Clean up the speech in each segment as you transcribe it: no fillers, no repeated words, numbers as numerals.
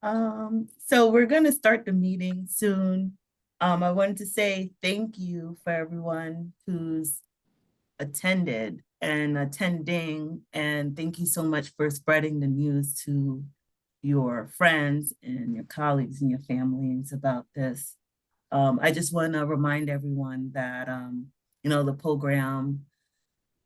So we're going to start the meeting soon. I wanted to say thank you for everyone who's attended and attending, and thank you so much for spreading the news to your friends and your colleagues and your families about this. I just want to remind everyone that, the program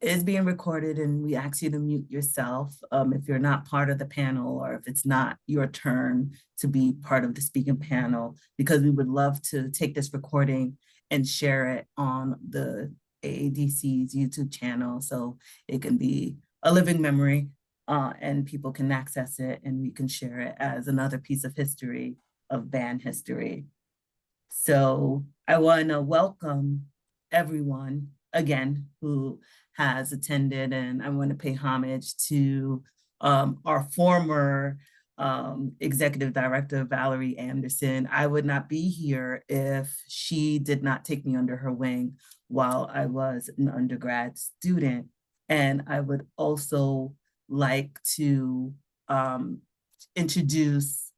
is being recorded and we ask you to mute yourself if you're not part of the panel or if it's not your turn to be part of the speaking panel, because we would love to take this recording and share it on the AADC's YouTube channel so it can be a living memory and people can access it and we can share it as another piece of history, of band history. So I want to welcome everyone again who has attended, and I want to pay homage to our former executive director, Valerie Anderson. I would not be here if she did not take me under her wing while I was an undergrad student. And I would also like to introduce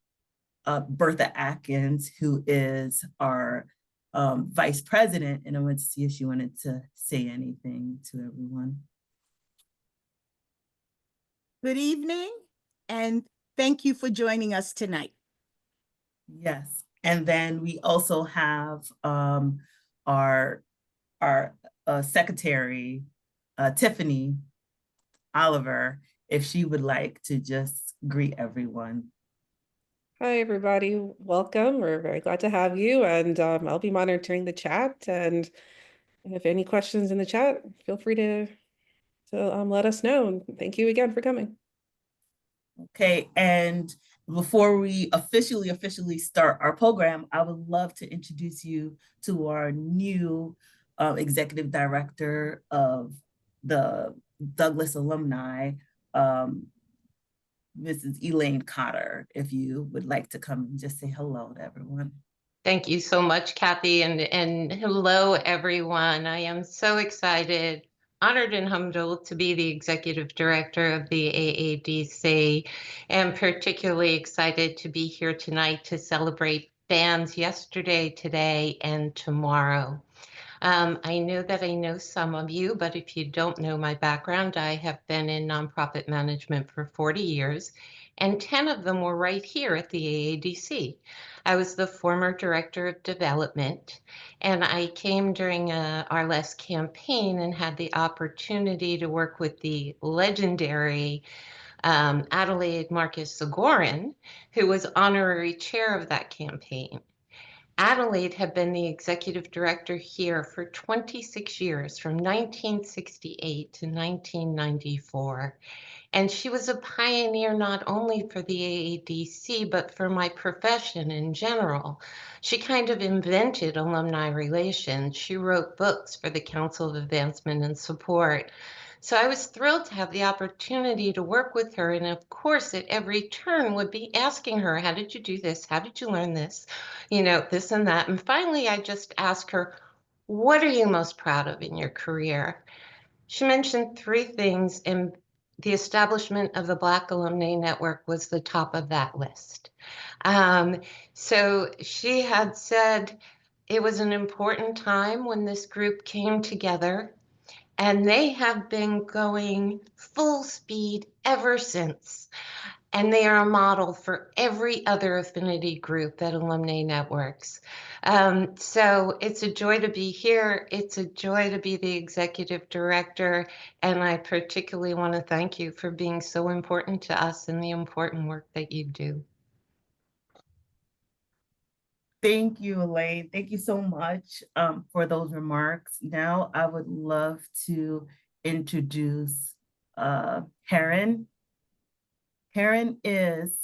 Bertha Atkins, who is our vice president, and I wanted to see if she wanted to say anything to everyone. Good evening, and thank you for joining us tonight. Yes, and then we also have our secretary, Tiffany Oliver, if she would like to just greet everyone. Hi, everybody. Welcome. We're very glad to have you. And I'll be monitoring the chat. And if any questions in the chat, feel free to let us know. And thank you again for coming. Okay, and before we officially start our program, I would love to introduce you to our new executive director of the Douglas Alumni, Mrs. Elaine Cotter, if you would like to come and just say hello to everyone. Thank you so much, Kathy, and hello, everyone. I am so excited, honored and humbled to be the executive director of the AADC, and particularly excited to be here tonight to celebrate bands yesterday, today, and tomorrow. I know that I know some of you, but if you don't know my background, I have been in nonprofit management for 40 years, and 10 of them were right here at the AADC. I was the former director of development, and I came during our last campaign and had the opportunity to work with the legendary Adelaide Marcus Sigorin, who was honorary chair of that campaign. Adelaide had been the executive director here for 26 years, from 1968 to 1994. And she was a pioneer not only for the AADC, but for my profession in general. She kind of invented alumni relations. She wrote books for the Council of Advancement and Support. So I was thrilled to have the opportunity to work with her. And of course, at every turn would be asking her, how did you do this? How did you learn this? This and that. And finally, I just asked her, what are you most proud of in your career? She mentioned three things, and the establishment of the Black Alumni Network was the top of that list. So she had said it was an important time when this group came together, and they have been going full speed ever since. And they are a model for every other affinity group at Alumnae Networks. So it's a joy to be here. It's a joy to be the executive director. And I particularly want to thank you for being so important to us and the important work that you do. Thank you, Elaine. Thank you so much for those remarks. Now I would love to introduce Heron. Heron is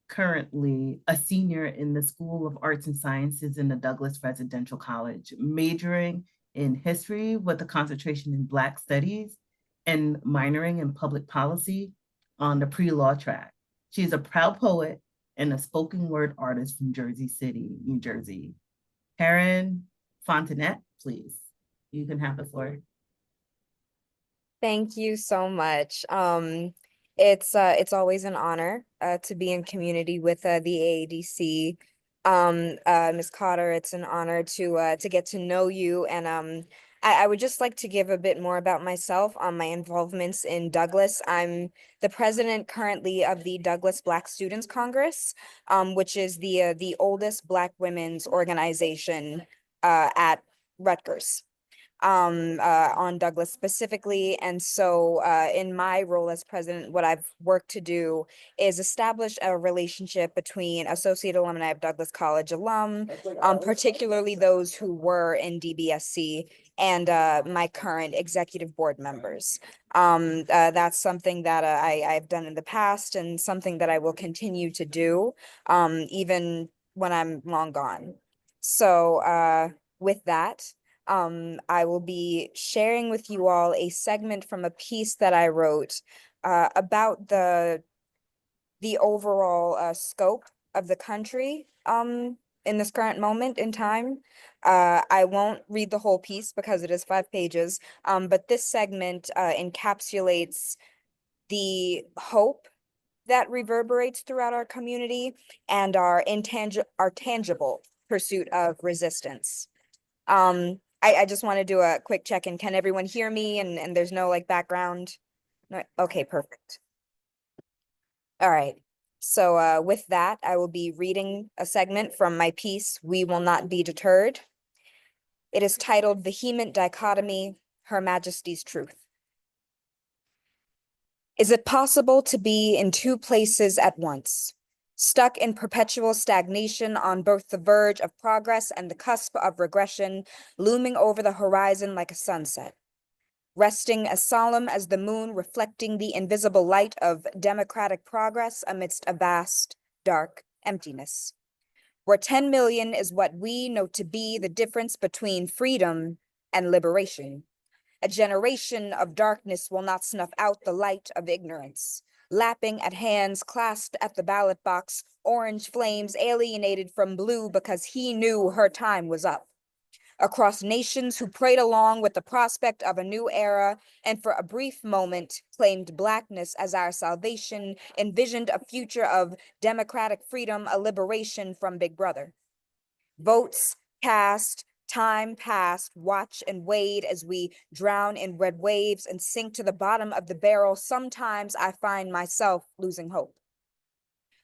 currently a senior in the School of Arts and Sciences in the Douglas Residential College, majoring in history with a concentration in Black Studies and minoring in public policy on the pre-law track. She is a proud poet and a spoken word artist from Jersey City, New Jersey. Heron Fontenette, please. You can have the floor. Thank you so much. It's always an honor to be in community with the AADC. Ms. Cotter, it's an honor to get to know you, and I would just like to give a bit more about myself on my involvements in Douglas. I'm the president currently of the Douglas Black Students Congress, which is the oldest Black women's organization at Rutgers, on Douglas specifically. And so in my role as president, what I've worked to do is establish a relationship between associate alumni of Douglas College alum, particularly those who were in DBSC, and my current executive board members. That's something that I've done in the past and something that I will continue to do, even when I'm long gone. So with that, I will be sharing with you all a segment from a piece that I wrote about the overall scope of the country in this current moment in time. I won't read the whole piece because it is 5 pages, but this segment encapsulates the hope that reverberates throughout our community and our tangible pursuit of resistance. I just want to do a quick check-in. Can everyone hear me and there's no like background? No, okay, perfect. All right. So with that, I will be reading a segment from my piece, We Will Not Be Deterred. It is titled Vehement Dichotomy, Her Majesty's Truth. Is it possible to be in 2 places at once? Stuck in perpetual stagnation on both the verge of progress and the cusp of regression, looming over the horizon like a sunset. Resting as solemn as the moon reflecting the invisible light of democratic progress amidst a vast, dark emptiness. Where 10 million is what we know to be the difference between freedom and liberation. A generation of darkness will not snuff out the light of ignorance. Lapping at hands clasped at the ballot box, orange flames alienated from blue because he knew her time was up. Across nations who prayed along with the prospect of a new era and for a brief moment claimed Blackness as our salvation, envisioned a future of democratic freedom, a liberation from Big Brother. Votes cast, time passed, watch and wade as we drown in red waves and sink to the bottom of the barrel. Sometimes I find myself losing hope.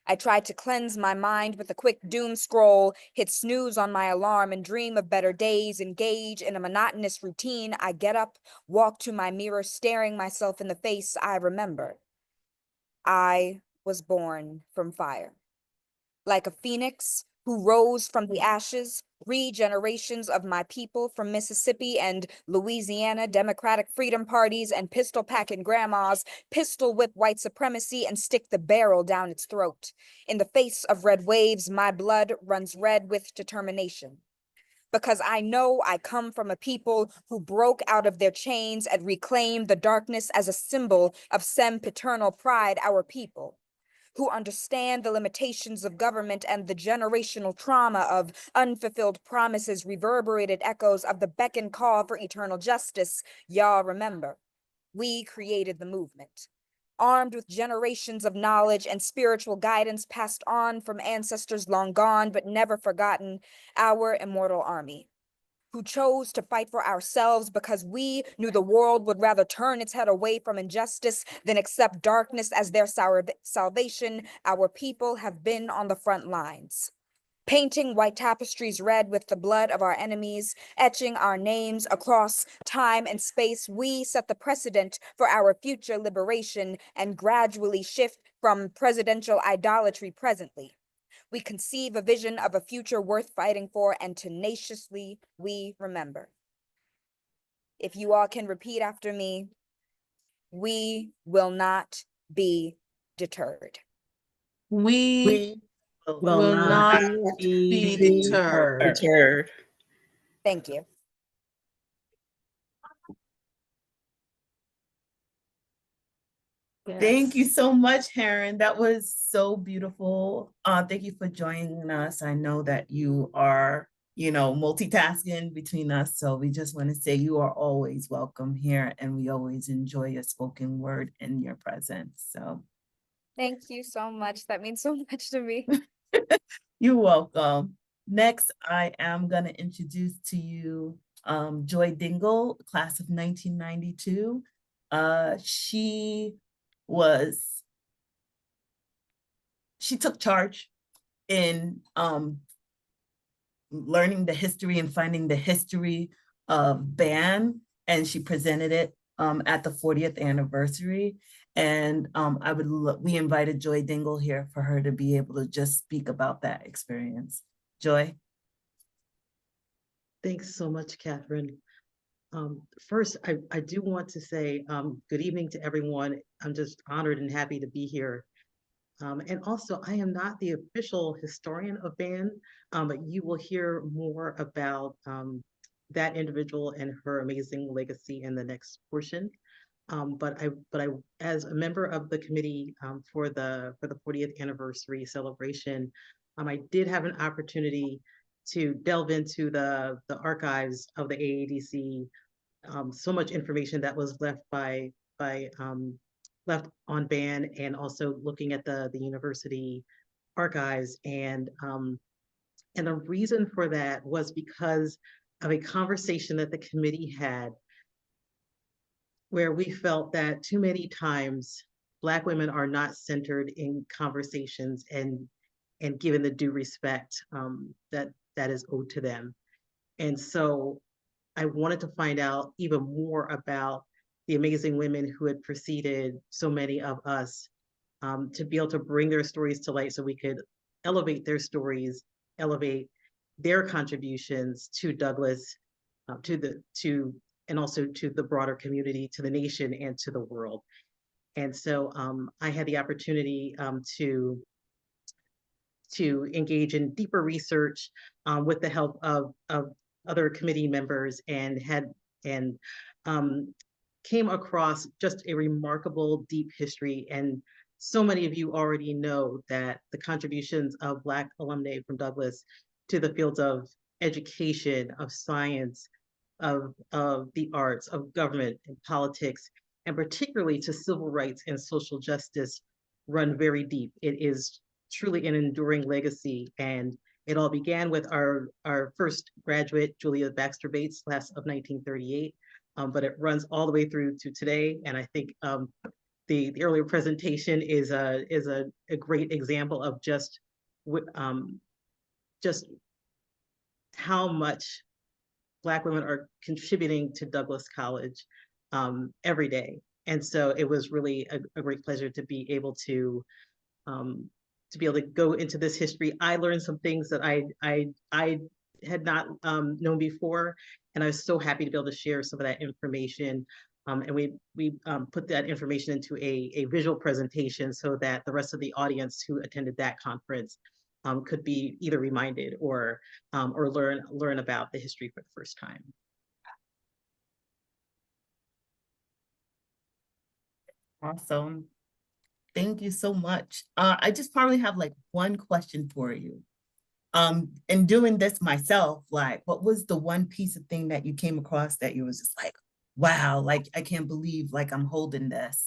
I try to cleanse my mind with a quick doom scroll, hit snooze on my alarm and dream of better days, engage in a monotonous routine. I get up, walk to my mirror, staring myself in the face. I remember. I was born from fire. Like a phoenix who rose from the ashes, 3 generations of my people from Mississippi and Louisiana, Democratic Freedom Parties and pistol packing grandmas, pistol whip white supremacy and stick the barrel down its throat. In the face of red waves, my blood runs red with determination. Because I know I come from a people who broke out of their chains and reclaimed the darkness as a symbol of sempiternal pride, our people. Who understand the limitations of government and the generational trauma of unfulfilled promises, reverberated echoes of the beck and call for eternal justice. Y'all remember, we created the movement. Armed with generations of knowledge and spiritual guidance passed on from ancestors long gone but never forgotten, our immortal army. Who chose to fight for ourselves because we knew the world would rather turn its head away from injustice than accept darkness as their salvation. Our people have been on the front lines, painting white tapestries red with the blood of our enemies, etching our names across time and space. We set the precedent for our future liberation and gradually shift from presidential idolatry presently. We conceive a vision of a future worth fighting for, and tenaciously we remember. If you all can repeat after me, we will not be deterred. We Will not be deterred. Thank you. Thank you so much, Heron. That was so beautiful. Thank you for joining us. I know that you are, multitasking between us. So we just want to say you are always welcome here, and we always enjoy your spoken word and your presence. So Thank you so much. That means so much to me. you're welcome. Next, I am going to introduce to you Joy Dingle, class of 1992. She took charge in learning the history and finding the history of BAN, and she presented it at the 40th anniversary. And we invited Joy Dingle here for her to be able to just speak about that experience. Joy. Thanks so much, Catherine. First, I do want to say good evening to everyone. I'm just honored and happy to be here. And also, I am not the official historian of BAN, but you will hear more about that individual and her amazing legacy in the next portion. But I, as a member of the committee for the 40th anniversary celebration, I did have an opportunity to delve into the archives of the AADC. So much information that was left left on BAN, and also looking at the university archives. And the reason for that was because of a conversation that the committee had, where we felt that too many times Black women are not centered in conversations and given the due respect that is owed to them. And so I wanted to find out even more about the amazing women who had preceded so many of us, to be able to bring their stories to light so we could elevate their stories, elevate their contributions to Douglas, and also to the broader community, to the nation, and to the world. And so I had the opportunity to engage in deeper research with the help of other committee members, and came across just a remarkable deep history. And so many of you already know that the contributions of Black alumni from Douglas to the fields of education, of science, of the arts, of government and politics, and particularly to civil rights and social justice, run very deep. It is truly an enduring legacy. And it all began with our first graduate, Julia Baxter Bates, class of 1938. But it runs all the way through to today. And I think the earlier presentation is a great example of just how much Black women are contributing to Douglas College every day. And so it was really a great pleasure to be able to go into this history. I learned some things that I had not known before, and I was so happy to be able to share some of that information. And we put that information into a visual presentation so that the rest of the audience who attended that conference could be either reminded or learn about the history for the first time. Awesome. Thank you so much. I just probably have like one question for you. In doing this myself, like, what was the one piece of thing that you came across that you was just like, wow, like, I can't believe like I'm holding this?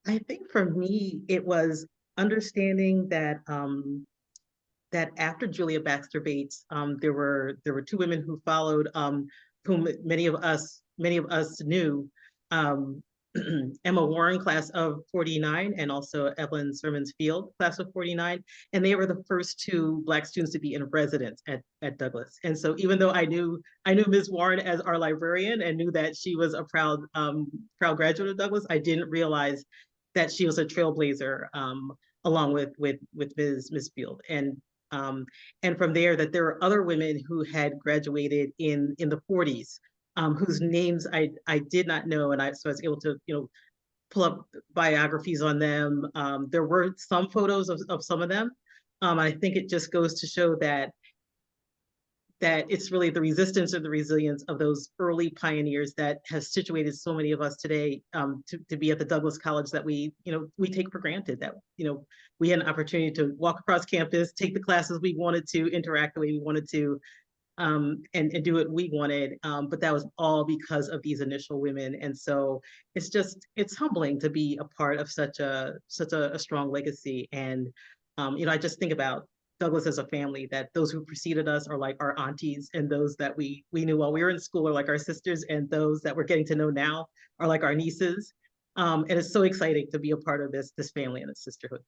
I think for me, it was understanding that that after Julia Baxter Bates, there were two women who followed, whom many of us knew. Emma Warren, class of 49, and also Evelyn Sermons Field, class of 49. And they were the first two Black students to be in residence at Douglas. And so even though I knew Ms. Warren as our librarian and knew that she was a proud graduate of Douglas, I didn't realize that she was a trailblazer along with Ms. Field. And from there, that there were other women who had graduated in the 40s, whose names I did not know, and so I was able to pull up biographies on them. There were some photos of some of them. I think it just goes to show that that it's really the resistance or the resilience of those early pioneers that has situated so many of us today to be at the Douglas College that we take for granted, that, we had an opportunity to walk across campus, take the classes we wanted to, interact the way we wanted to, and do what we wanted. But that was all because of these initial women. And so it's humbling to be a part of such a strong legacy. And, I just think about Douglas as a family, that those who preceded us are like our aunties, and those that we knew while we were in school are like our sisters, and those that we're getting to know now are like our nieces. And it's so exciting to be a part of this family and this sisterhood.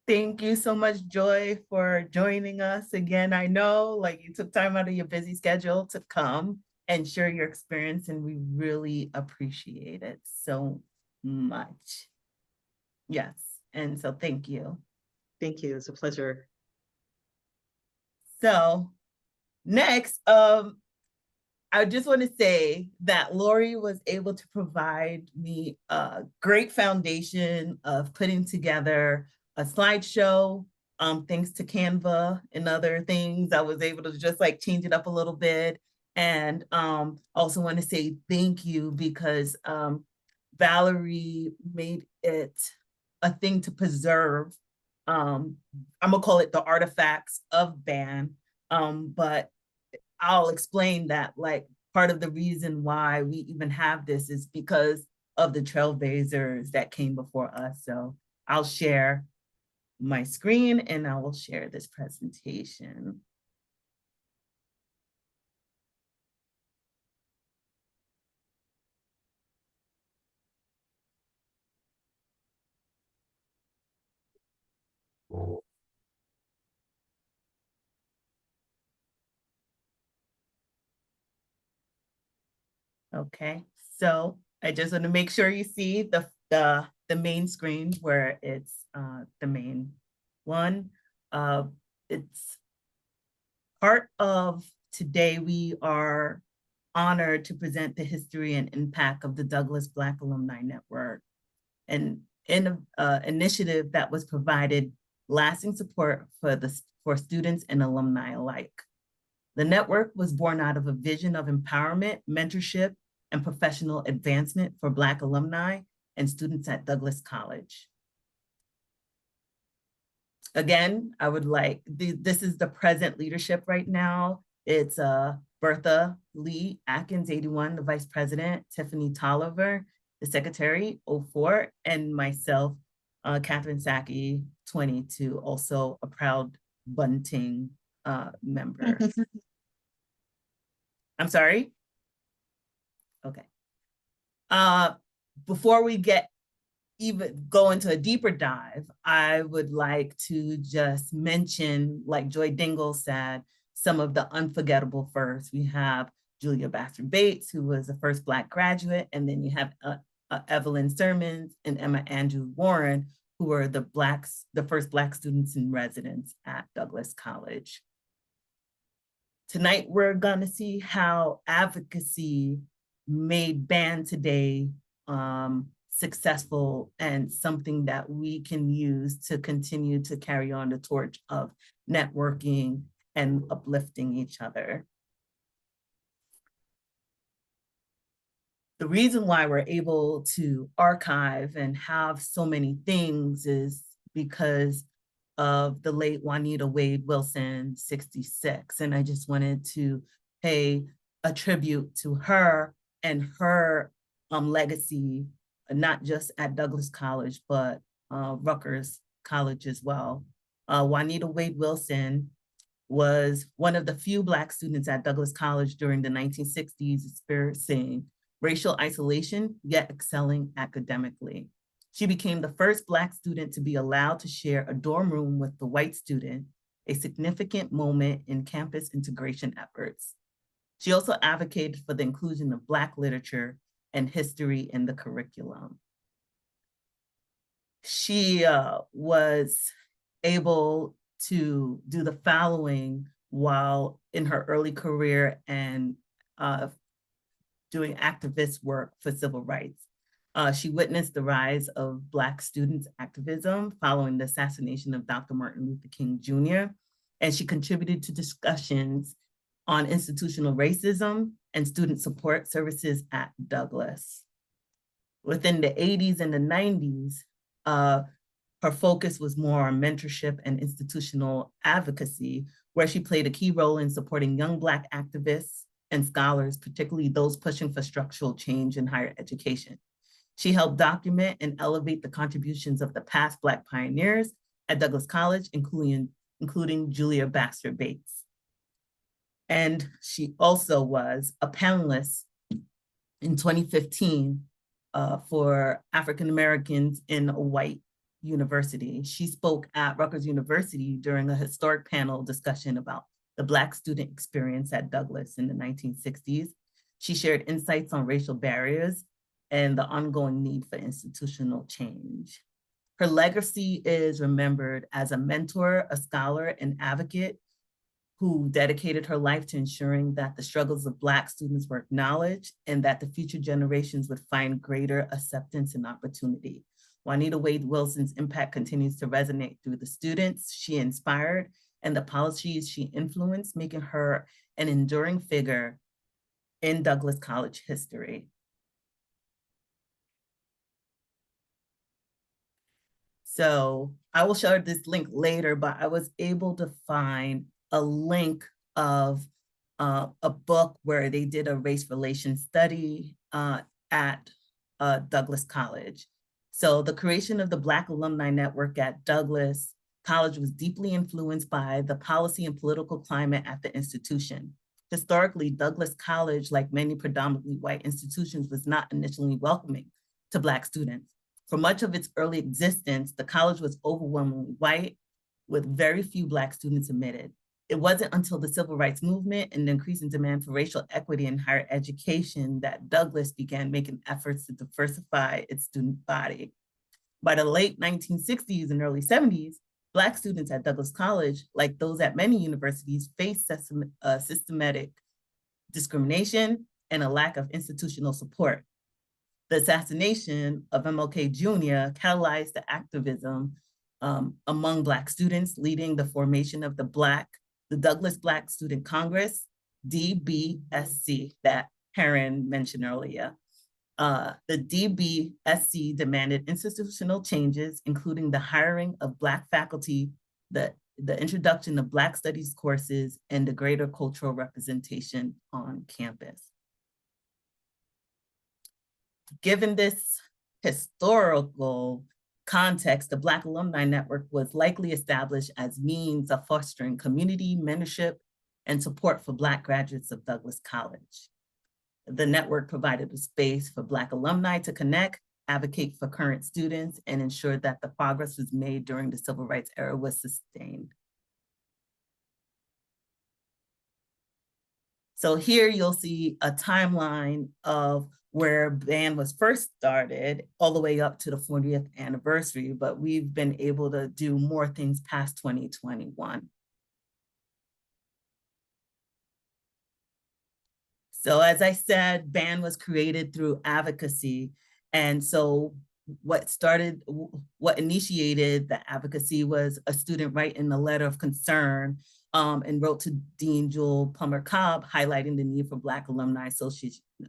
Thank you so much, Joy, for joining us again. I know like you took time out of your busy schedule to come and share your experience, and we really appreciate it so much. Yes, and so thank you. Thank you. It's a pleasure. So next, I just want to say that Lori was able to provide me a great foundation of putting together a slideshow. Thanks to Canva and other things, I was able to just like change it up a little bit. And also want to say thank you, because Valerie made it a thing to preserve. I'm gonna call it the artifacts of BAN, but I'll explain that, like, part of the reason why we even have this is because of the trailblazers that came before us. So I'll share my screen and I will share this presentation. Okay, so I just want to make sure you see the main screen where it's the main one. It's part of today. We are honored to present the history and impact of the Douglas Black Alumni Network, and in an initiative that was provided lasting support for students and alumni alike. The network was born out of a vision of empowerment, mentorship, and professional advancement for Black alumni and students at Douglas College. Again, I would like, this is the present leadership right now. It's Bertha Lee Atkins, 81, the vice president, Tiffany Tolliver, the secretary, 04, and myself, Catherine Sackie, 22, also a proud Bunting member. I'm sorry? Okay. Before we go into a deeper dive, I would like to just mention, like Joy Dingle said, some of the unforgettable firsts. We have Julia Baxter Bates, who was the first Black graduate, and then you have Evelyn Sermons and Emma Andrew Warren, who were the first Black students in residence at Douglas College. Tonight, we're gonna see how advocacy made BAN today successful and something that we can use to continue to carry on the torch of networking and uplifting each other. The reason why we're able to archive and have so many things is because of the late Juanita Wade Wilson, 66. And I just wanted to pay a tribute to her and her legacy, not just at Douglas College, but Rutgers College as well. Juanita Wade Wilson was one of the few Black students at Douglas College during the 1960s experiencing racial isolation, yet excelling academically. She became the first Black student to be allowed to share a dorm room with the white student, a significant moment in campus integration efforts. She also advocated for the inclusion of Black literature and history in the curriculum. She was able to do the following while in her early career and doing activist work for civil rights. She witnessed the rise of Black students' activism following the assassination of Dr. Martin Luther King Jr. and she contributed to discussions on institutional racism and student support services at Douglas. Within the 80s and the 90s, her focus was more on mentorship and institutional advocacy, where she played a key role in supporting young Black activists and scholars, particularly those pushing for structural change in higher education. She helped document and elevate the contributions of the past Black pioneers at Douglas College, including Julia Baxter Bates. And she also was a panelist in 2015 for African Americans in a white university. She spoke at Rutgers University during a historic panel discussion about the Black student experience at Douglas in the 1960s. She shared insights on racial barriers and the ongoing need for institutional change. Her legacy is remembered as a mentor, a scholar, and advocate who dedicated her life to ensuring that the struggles of Black students were acknowledged and that the future generations would find greater acceptance and opportunity. Juanita Wade Wilson's impact continues to resonate through the students she inspired and the policies she influenced, making her an enduring figure in Douglas College history. So I will share this link later, but I was able to find a link of a book where they did a race relations study at Douglas College. So the creation of the Black Alumni Network at Douglas College was deeply influenced by the policy and political climate at the institution. Historically, Douglas College, like many predominantly white institutions, was not initially welcoming to Black students. For much of its early existence, the college was overwhelmingly white, with very few Black students admitted. It wasn't until the civil rights movement and the increasing demand for racial equity in higher education that Douglas began making efforts to diversify its student body. By the late 1960s and early 70s, Black students at Douglas College, like those at many universities, faced systematic discrimination and a lack of institutional support. The assassination of MLK Jr. catalyzed the activism among Black students, leading the formation of the Douglas Black Student Congress, DBSC, that Karen mentioned earlier. The DBSC demanded institutional changes, including the hiring of Black faculty, the introduction of Black studies courses, and the greater cultural representation on campus. Given this historical context, the Black Alumni Network was likely established as means of fostering community mentorship and support for Black graduates of Douglas College. The network provided a space for Black alumni to connect, advocate for current students, and ensure that the progress was made during the civil rights era was sustained. So here you'll see a timeline of where BAN was first started all the way up to the 40th anniversary, but we've been able to do more things past 2021. So as I said, BAN was created through advocacy. And so what initiated the advocacy was a student writing a letter of concern and wrote to Dean Jewel Plummer Cobb, highlighting the need for Black Alumni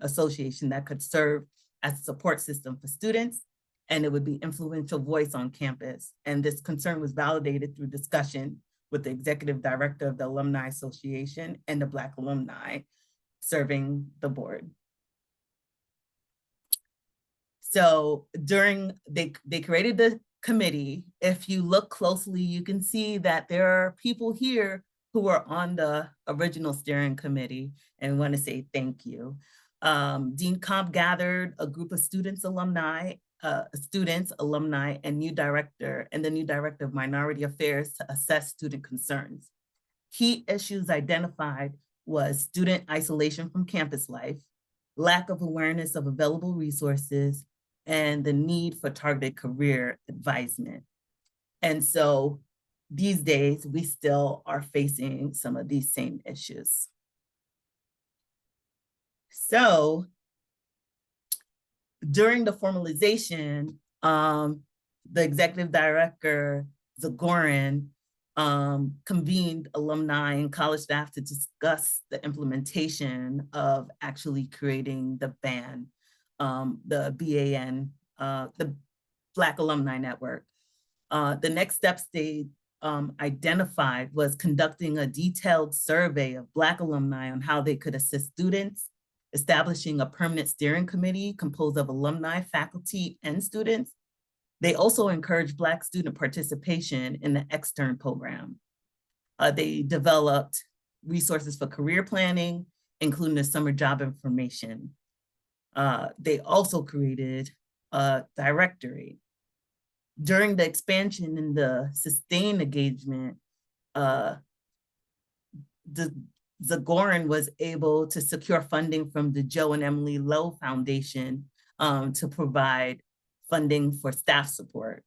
Association that could serve as a support system for students, and it would be influential voice on campus. And this concern was validated through discussion with the executive director of the Alumni Association and the Black alumni serving the board. So they created the committee. If you look closely, you can see that there are people here who were on the original steering committee, and we want to say thank you. Dean Cobb gathered a group of alumni, and the new director of Minority Affairs to assess student concerns. Key issues identified was student isolation from campus life, lack of awareness of available resources, and the need for targeted career advisement. And so these days, we still are facing some of these same issues. So during the formalization, the executive director, Zagoran, convened alumni and college staff to discuss the implementation of actually creating the BAN, the BAN, the Black Alumni Network. The next steps they identified was conducting a detailed survey of Black alumni on how they could assist students, establishing a permanent steering committee composed of alumni, faculty, and students. They also encouraged Black student participation in the extern program. They developed resources for career planning, including the summer job information. They also created a directory. During the expansion and the sustained engagement, Zagoran was able to secure funding from the Joe and Emily Lowe Foundation to provide funding for staff support.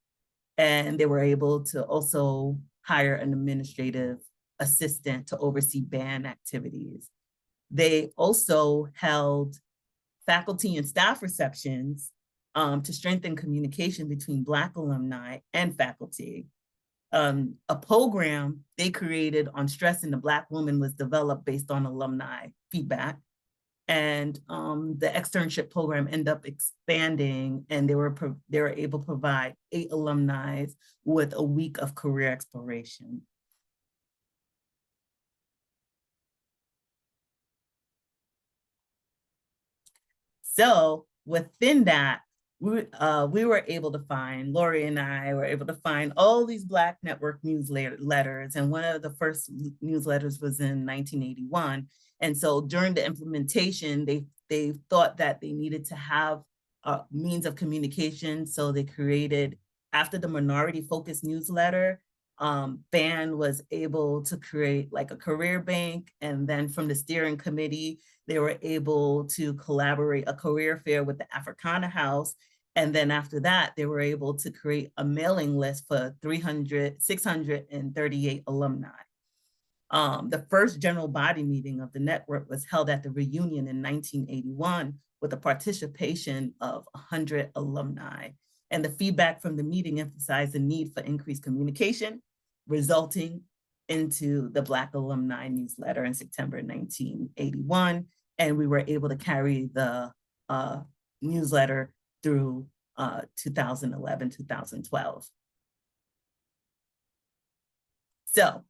And they were able to also hire an administrative assistant to oversee BAN activities. They also held faculty and staff receptions to strengthen communication between Black alumni and faculty. A program they created on stress in the Black woman was developed based on alumni feedback. And the externship program ended up expanding, and they were able to provide 8 alumni with a week of career exploration. So within that, we were able to find, Lori and I were able to find all these Black network newsletters, and one of the first newsletters was in 1981. And so during the implementation, they thought that they needed to have a means of communication. So they created, after the minority focused newsletter, BAN was able to create like a career bank. And then from the steering committee, they were able to collaborate a career fair with the Africana House. And then after that, they were able to create a mailing list for 638 alumni. The first general body meeting of the network was held at the reunion in 1981 with the participation of 100 alumni. And the feedback from the meeting emphasized the need for increased communication, resulting into the Black Alumni newsletter in September 1981. And we were able to carry the newsletter through 2011, 2012. So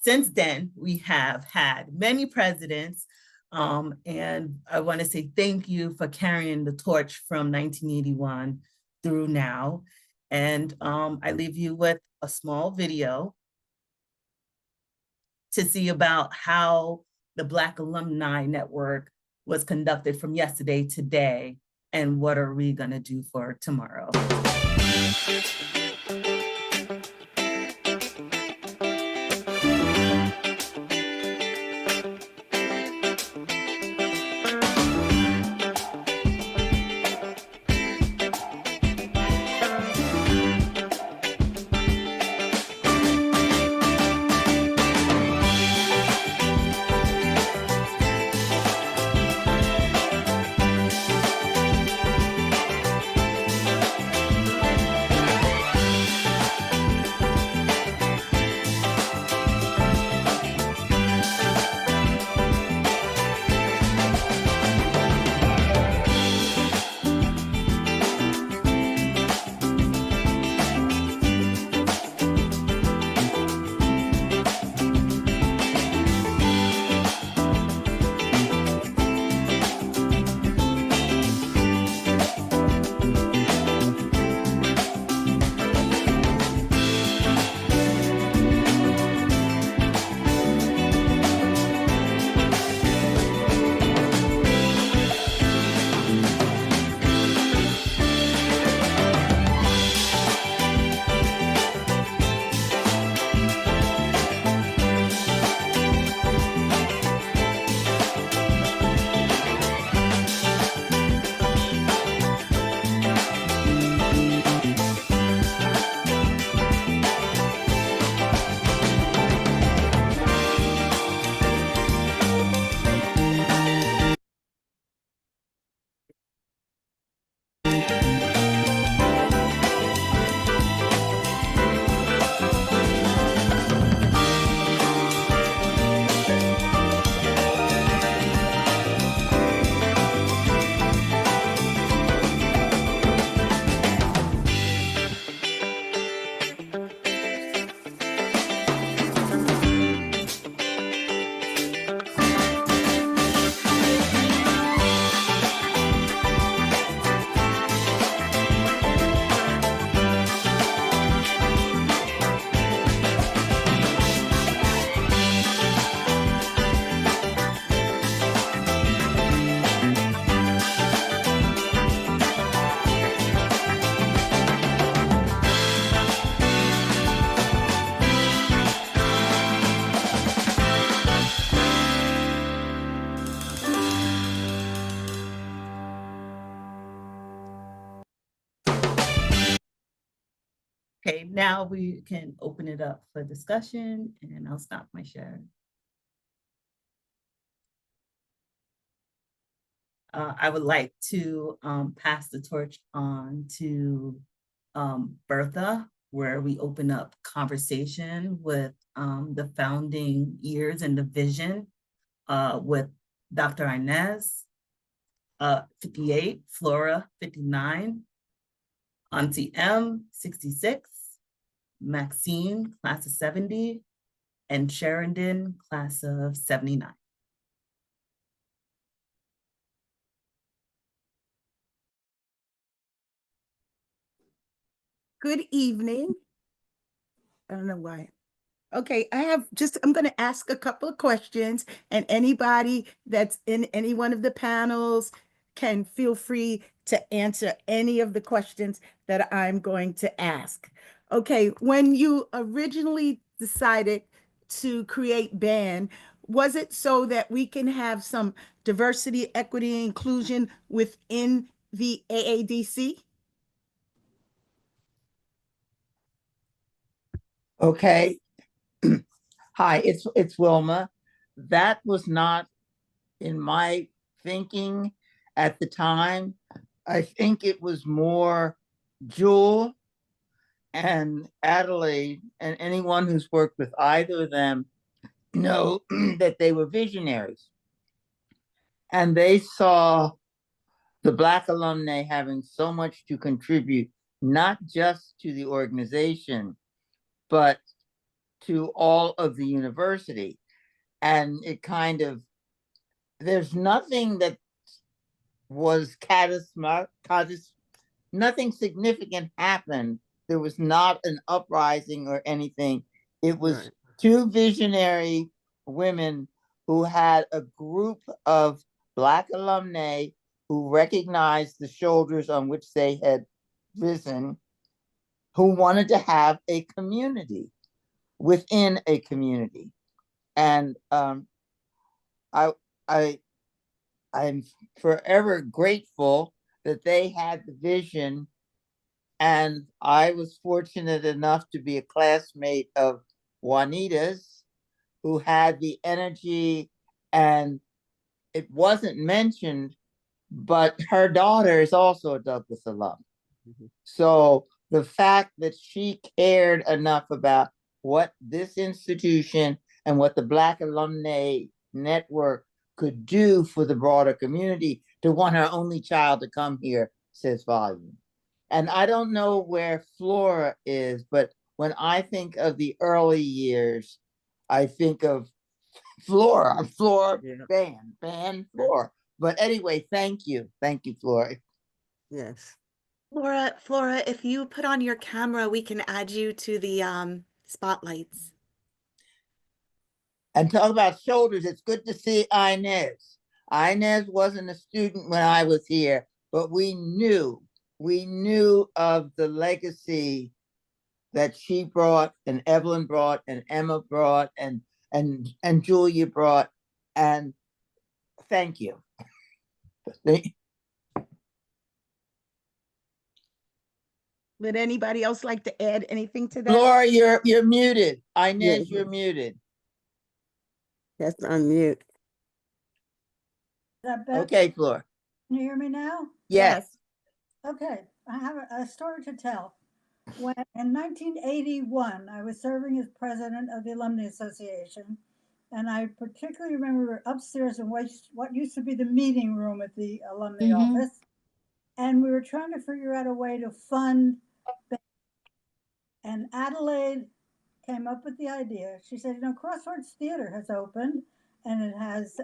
since then, we have had many presidents, and I want to say thank you for carrying the torch from 1981 through now. And I leave you with a small video to see about how the Black Alumni Network was conducted from yesterday, today, and what are we gonna do for tomorrow. now we can open it up for discussion and I'll stop my share. I would like to pass the torch on to Bertha, where we open up conversation with the founding years and the vision with Dr. Inez, 58, Flora, 59, Auntie M, 66, Maxine, class of 70, and Sheridan, class of 79. Good evening. I don't know why. Okay, I'm going to ask a couple of questions, and anybody that's in any one of the panels can feel free to answer any of the questions that I'm going to ask. Okay, when you originally decided to create BAN, was it so that we can have some diversity, equity, inclusion within the AADC? Okay. Hi, it's Wilma. That was not in my thinking at the time. I think it was more Jewel and Adelaide, and anyone who's worked with either of them know that they were visionaries. And they saw the Black alumni having so much to contribute, not just to the organization, but to all of the university. And it kind of, there's nothing that was nothing significant happened. There was not an uprising or anything. It was two visionary women who had a group of Black alumni who recognized the shoulders on which they had risen, who wanted to have a community within a community. And I'm forever grateful that they had the vision, and I was fortunate enough to be a classmate of Juanita's, who had the energy, and it wasn't mentioned, but her daughter is also a Douglas alum. So the fact that she cared enough about what this institution and what the Black Alumnae Network could do for the broader community to want her only child to come here says volume. And I don't know where Flora is, but when I think of the early years, I think of Flora, yeah. Band, Flora. But anyway, thank you, Flora. Yes. Flora, if you put on your camera, we can add you to the spotlights. And talk about shoulders, it's good to see Inez. Inez wasn't a student when I was here, but we knew of the legacy that she brought, and Evelyn brought, and Emma brought, and Julia brought, and thank you. Would anybody else like to add anything to that? Laura, you're muted. Inez, Yeah. you're muted. That's unmute. Okay, Flora. Can you hear me now? Yes. Okay, I have a story to tell. When in 1981, I was serving as president of the Alumni Association, and I particularly remember upstairs in what used to be the meeting room at the alumni office, and we were trying to figure out a way to fund. And Adelaide came up with the idea. She said, you know, Crossroads Theater has opened, and it has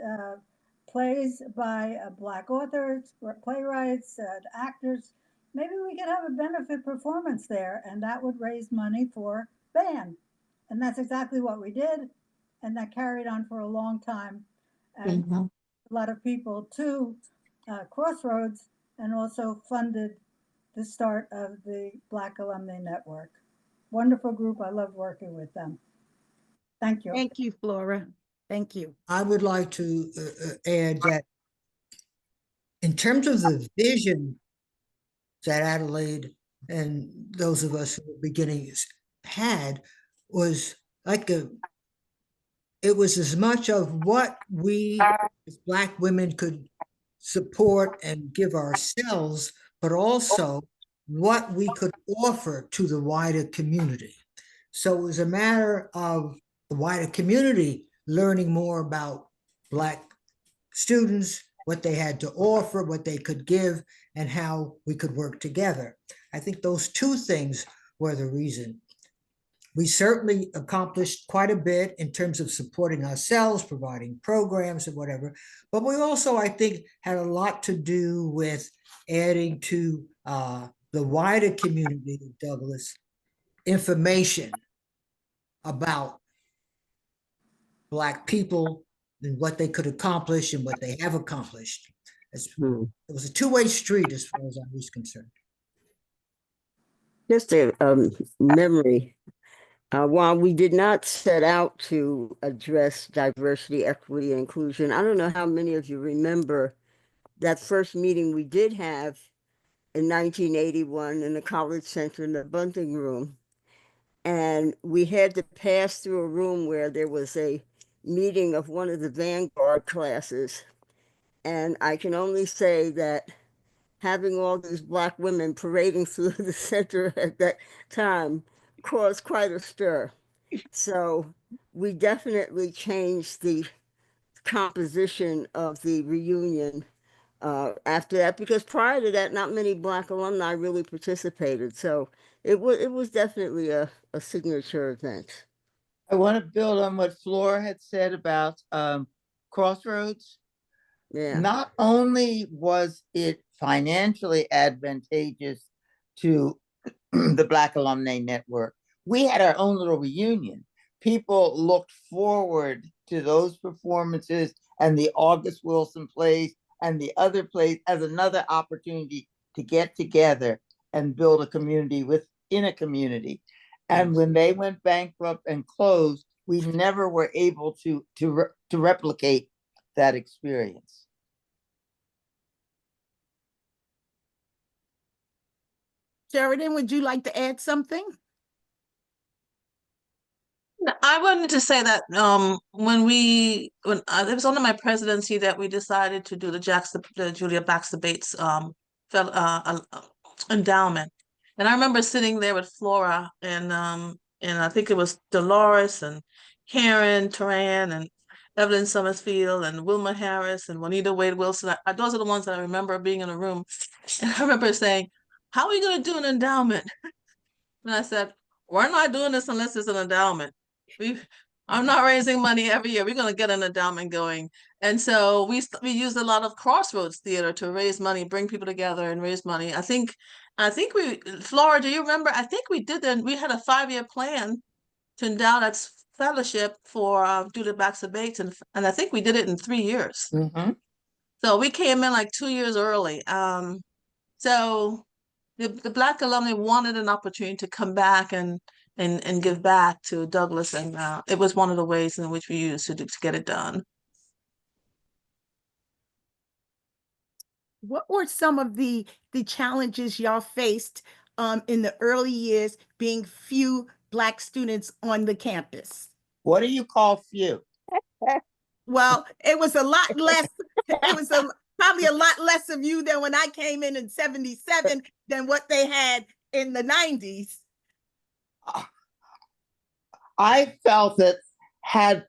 plays by Black authors, playwrights, actors. Maybe we could have a benefit performance there, and that would raise money for BAN. And that's exactly what we did, and that carried on for a long time. And a lot of people to Crossroads, and also funded the start of the Black Alumni Network. Wonderful group. I love working with them. Thank you. Thank you, Flora. Thank you. I would like to add that in terms of the vision that Adelaide and those of us who are beginning had was like it was as much of what we as Black women could support and give ourselves, but also what we could offer to the wider community. So it was a matter of the wider community learning more about Black students, what they had to offer, what they could give, and how we could work together. I think those two things were the reason. We certainly accomplished quite a bit in terms of supporting ourselves, providing programs and whatever, but we also, I think, had a lot to do with adding to the wider community of Douglas information about Black people and what they could accomplish and what they have accomplished. It was a two-way street as far as I was concerned. Just a memory. While we did not set out to address diversity, equity, and inclusion, I don't know how many of you remember that first meeting we did have in 1981 in the College Center in the Bunting Room. And we had to pass through a room where there was a meeting of one of the Vanguard classes. And I can only say that having all these Black women parading through the center at that time caused quite a stir. So we definitely changed the composition of the reunion after that, because prior to that, not many Black alumni really participated. So it was definitely a signature event. I want to build on what Flora had said about Crossroads. Yeah. Not only was it financially advantageous to the Black Alumnae Network, we had our own little reunion. People looked forward to those performances and the August Wilson plays and the other plays as another opportunity to get together and build a community within a community. And when they went bankrupt and closed, we never were able to replicate that experience. Sheridan, would you like to add something? I wanted to say that when it was under my presidency that we decided to do the Julia Baxter Bates endowment, and I remember sitting there with Flora and I think it was Dolores and Karen Turan and Evelyn Summersfield and Wilma Harris and Juanita Wade Wilson. Those are the ones that I remember being in a room, and I remember saying, "How are we going to do an endowment?" And I said, "We're not doing this unless it's an endowment. I'm not raising money every year. We're going to get an endowment going." And so we used a lot of Crossroads theater to raise money, bring people together and raise money. I think Flora, do you remember? I think we had a 5-year plan to endow that fellowship for Julia Baxter Bates, and I think we did it in 3 years. Mm-hmm. So we came in like 2 years early. So the Black alumni wanted an opportunity to come back and give back to Douglas, and it was one of the ways in which we used to get it done. What were some of the challenges y'all faced in the early years being few Black students on the campus? What do you call few? Well, it was a lot less. It was probably a lot less of you than when I came in 77 than what they had in the 90s. I felt that had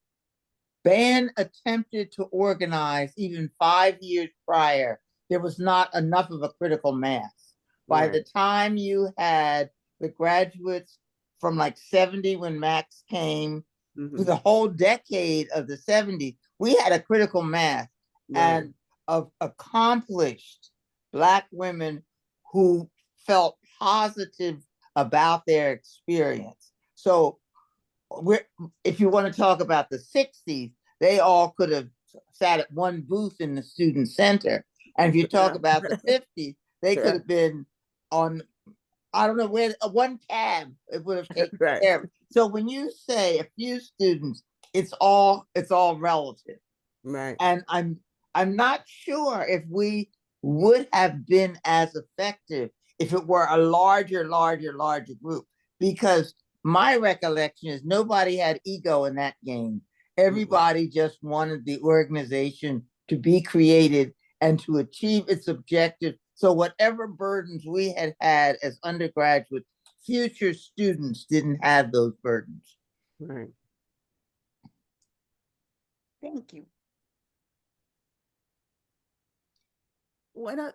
BAN attempted to organize even 5 years prior, there was not enough of a critical mass. By the time you had the graduates from like 70 when Max came, through the whole decade of the 70s, we had a critical mass and of accomplished Black women who felt positive about their experience. So if you want to talk about the 60s, they all could have sat at one booth in the student center. And if you talk about the 50s, they could have been on, I don't know where, one cab, it would have taken care of it. So when you say a few students, it's all relative. Right. And I'm not sure if we would have been as effective if it were a larger group, because my recollection is nobody had ego in that game. Everybody just wanted the organization to be created and to achieve its objective. So whatever burdens we had as undergraduate, future students didn't have those burdens. Right. Thank you. What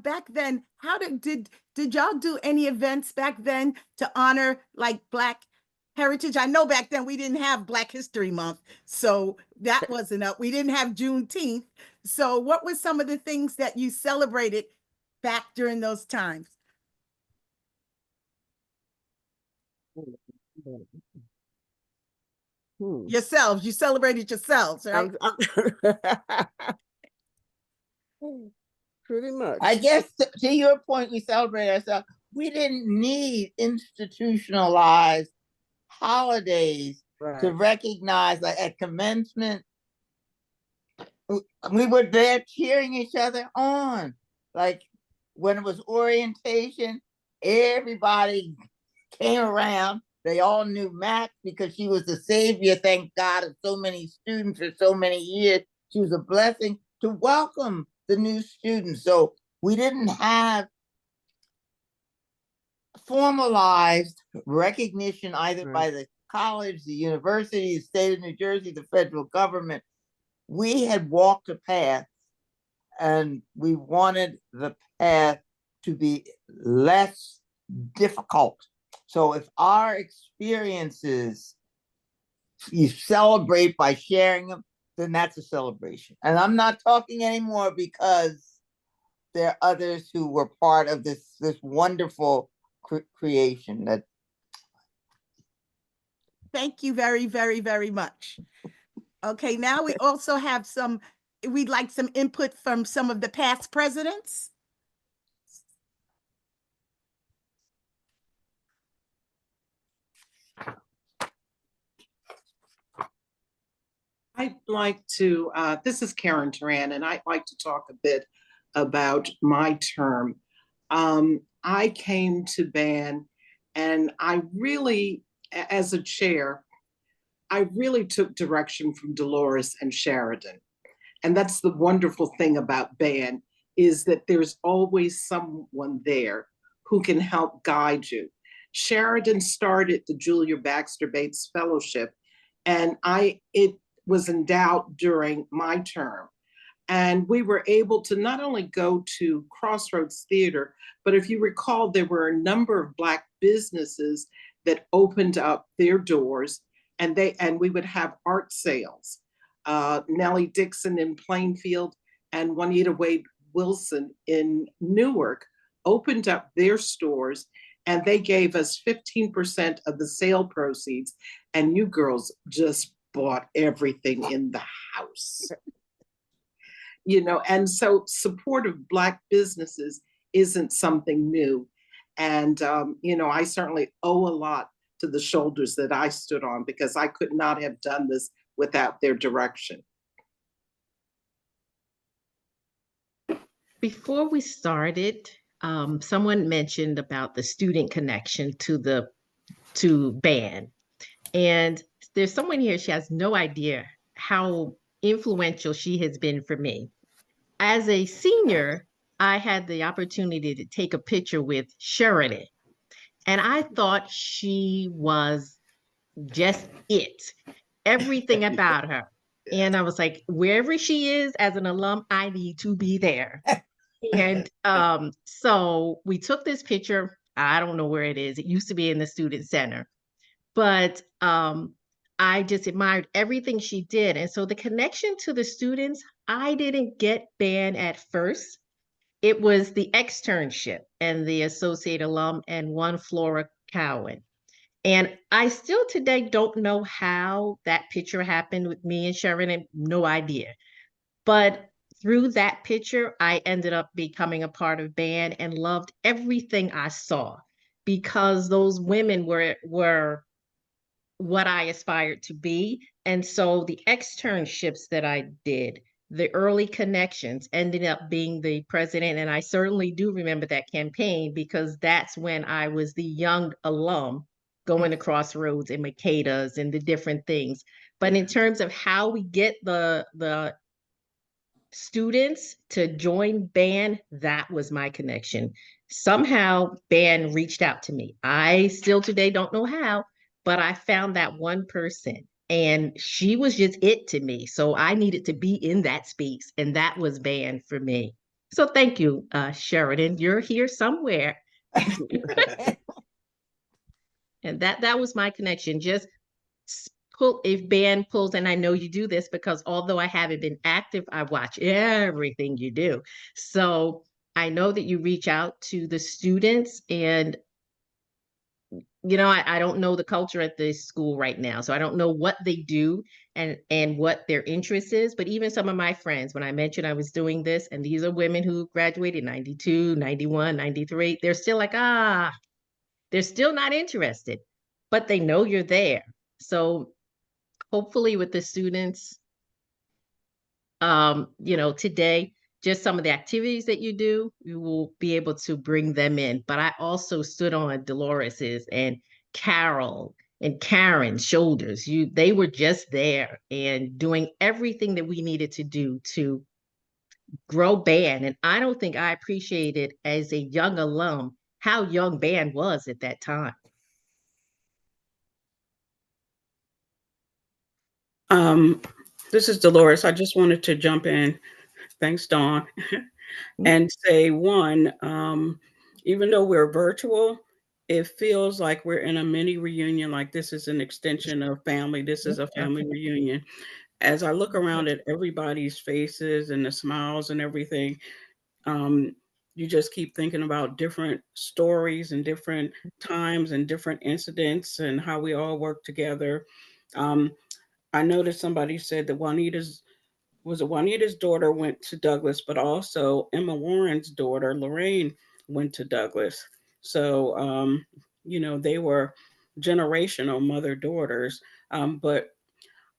back then, how did y'all do any events back then to honor like Black heritage? I know back then we didn't have Black History Month, so that wasn't up. We didn't have Juneteenth. So what were some of the things that you celebrated back during those times? Yourselves, you celebrated yourselves, right? Pretty much. I guess to your point, we celebrate ourselves. We didn't need institutionalized holidays to recognize, like at commencement, we were there cheering each other on. Like when it was orientation, everybody came around. They all knew Mac because she was the savior, thank God, of so many students for so many years. She was a blessing to welcome the new students. So we didn't have formalized recognition either by the college, the university, the state of New Jersey, the federal government. We had walked a path and we wanted the path to be less difficult. So if our experiences you celebrate by sharing them, then that's a celebration. And I'm not talking anymore because there are others who were part of this wonderful creation. That. Thank you very, very, very much. Okay, now we also have we'd like some input from some of the past presidents. I'd like to, this is Karen Turan, and I'd like to talk a bit about my term. I came to BAN and I really, as a chair, I really took direction from Dolores and Sheridan. And that's the wonderful thing about BAN is that there's always someone there who can help guide you. Sheridan started the Julia Baxter Bates Fellowship, and it was endowed during my term. And we were able to not only go to Crossroads Theater, but if you recall, there were a number of Black businesses that opened up their doors, and we would have art sales. Nellie Dixon in Plainfield and Juanita Wade Wilson in Newark opened up their stores, and they gave us 15% of the sale proceeds, and you girls just bought everything in the house. And so support of Black businesses isn't something new. And, I certainly owe a lot to the shoulders that I stood on because I could not have done this without their direction. Before we started, someone mentioned about the student connection to BAN. And there's someone here, she has no idea how influential she has been for me. As a senior, I had the opportunity to take a picture with Sheridan. And I thought she was just it, everything about her. And I was like, wherever she is as an alum, I need to be there. And so we took this picture. I don't know where it is. It used to be in the student center. But I just admired everything she did. And so the connection to the students, I didn't get BAN at first. It was the externship and the associate alum and one Flora Cowan. And I still today don't know how that picture happened with me and Sheridan, no idea. But through that picture, I ended up becoming a part of BAN and loved everything I saw because those women were what I aspired to be. And so the externships that I did, the early connections ended up being the president. And I certainly do remember that campaign because that's when I was the young alum going to Crossroads and Makeda's and the different things. But in terms of how we get the students to join band, that was my connection. Somehow band reached out to me. I still today don't know how, but I found that one person and she was just it to me. So I needed to be in that space, and that was band for me. So thank you, Sheridan. You're here somewhere. And that was my connection. Just pull, if band pulls, and I know you do this because although I haven't been active, I watch everything you do. So I know that you reach out to the students, and I don't know the culture at this school right now, so I don't know what they do and what their interest is. But even some of my friends, when I mentioned I was doing this, and these are women who graduated 92, 91, 93, they're still like, they're still not interested, but they know you're there. So hopefully with the students, today, just some of the activities that you do, you will be able to bring them in. But I also stood on Dolores's and Carol and Karen's shoulders. They were just there and doing everything that we needed to do to grow band. And I don't think I appreciated as a young alum how young band was at that time. This is Dolores. I just wanted to jump in. Thanks, Dawn. And say one, even though we're virtual, it feels like we're in a mini reunion, like this is an extension of family. This is a family reunion. As I look around at everybody's faces and the smiles and everything, you just keep thinking about different stories and different times and different incidents and how we all work together. I noticed somebody said that Juanita's daughter went to Douglas, but also Emma Warren's daughter, Lorraine, went to Douglas. So, they were generational mother-daughters. But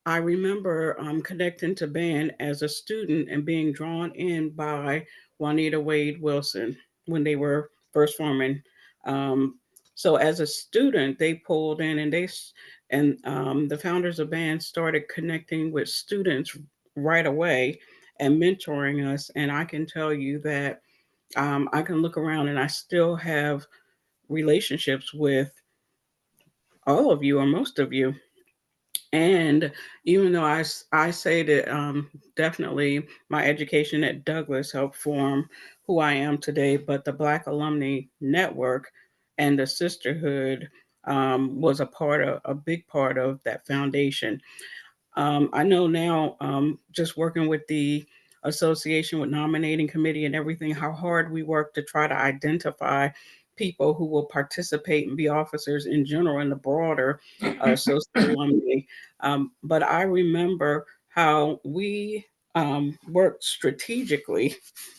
I remember connecting to band as a student and being drawn in by Juanita Wade Wilson when they were first forming. So as a student, they pulled in and the founders of band started connecting with students right away and mentoring us. And I can tell you that I can look around and I still have relationships with all of you or most of you. And even though I say that definitely my education at Douglas helped form who I am today, but the Black Alumni Network and the sisterhood was a big part of that foundation. I know now, just working with the association with nominating committee and everything, how hard we work to try to identify people who will participate and be officers in general in the broader associate alumni. But I remember how we worked strategically.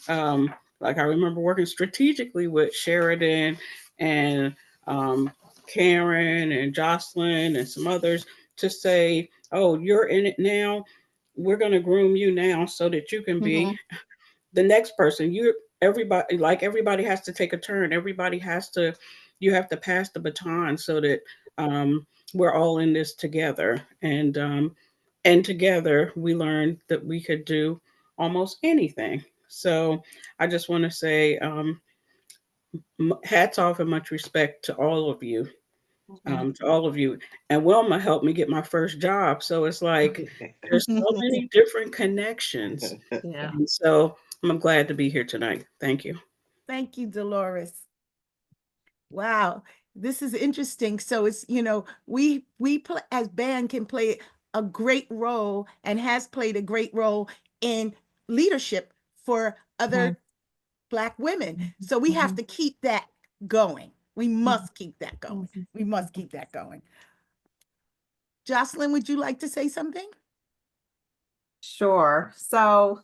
Like I remember working strategically with Sheridan and Karen and Jocelyn and some others to say, oh, you're in it now. We're going to groom you now so that you can be the next person. Everybody has to take a turn. You have to pass the baton so that we're all in this together. And together we learned that we could do almost anything. So I just want to say hats off and much respect to all of you. To all of you. And Wilma helped me get my first job. So it's like there's so many different connections. Yeah. And so I'm glad to be here tonight. Thank you. Thank you, Dolores. Wow, this is interesting. So it's, we play, as band can play a great role and has played a great role in leadership for other Black women. So we have to keep that going. We must keep that going. We must keep that going. Jocelyn, would you like to say something? Sure. So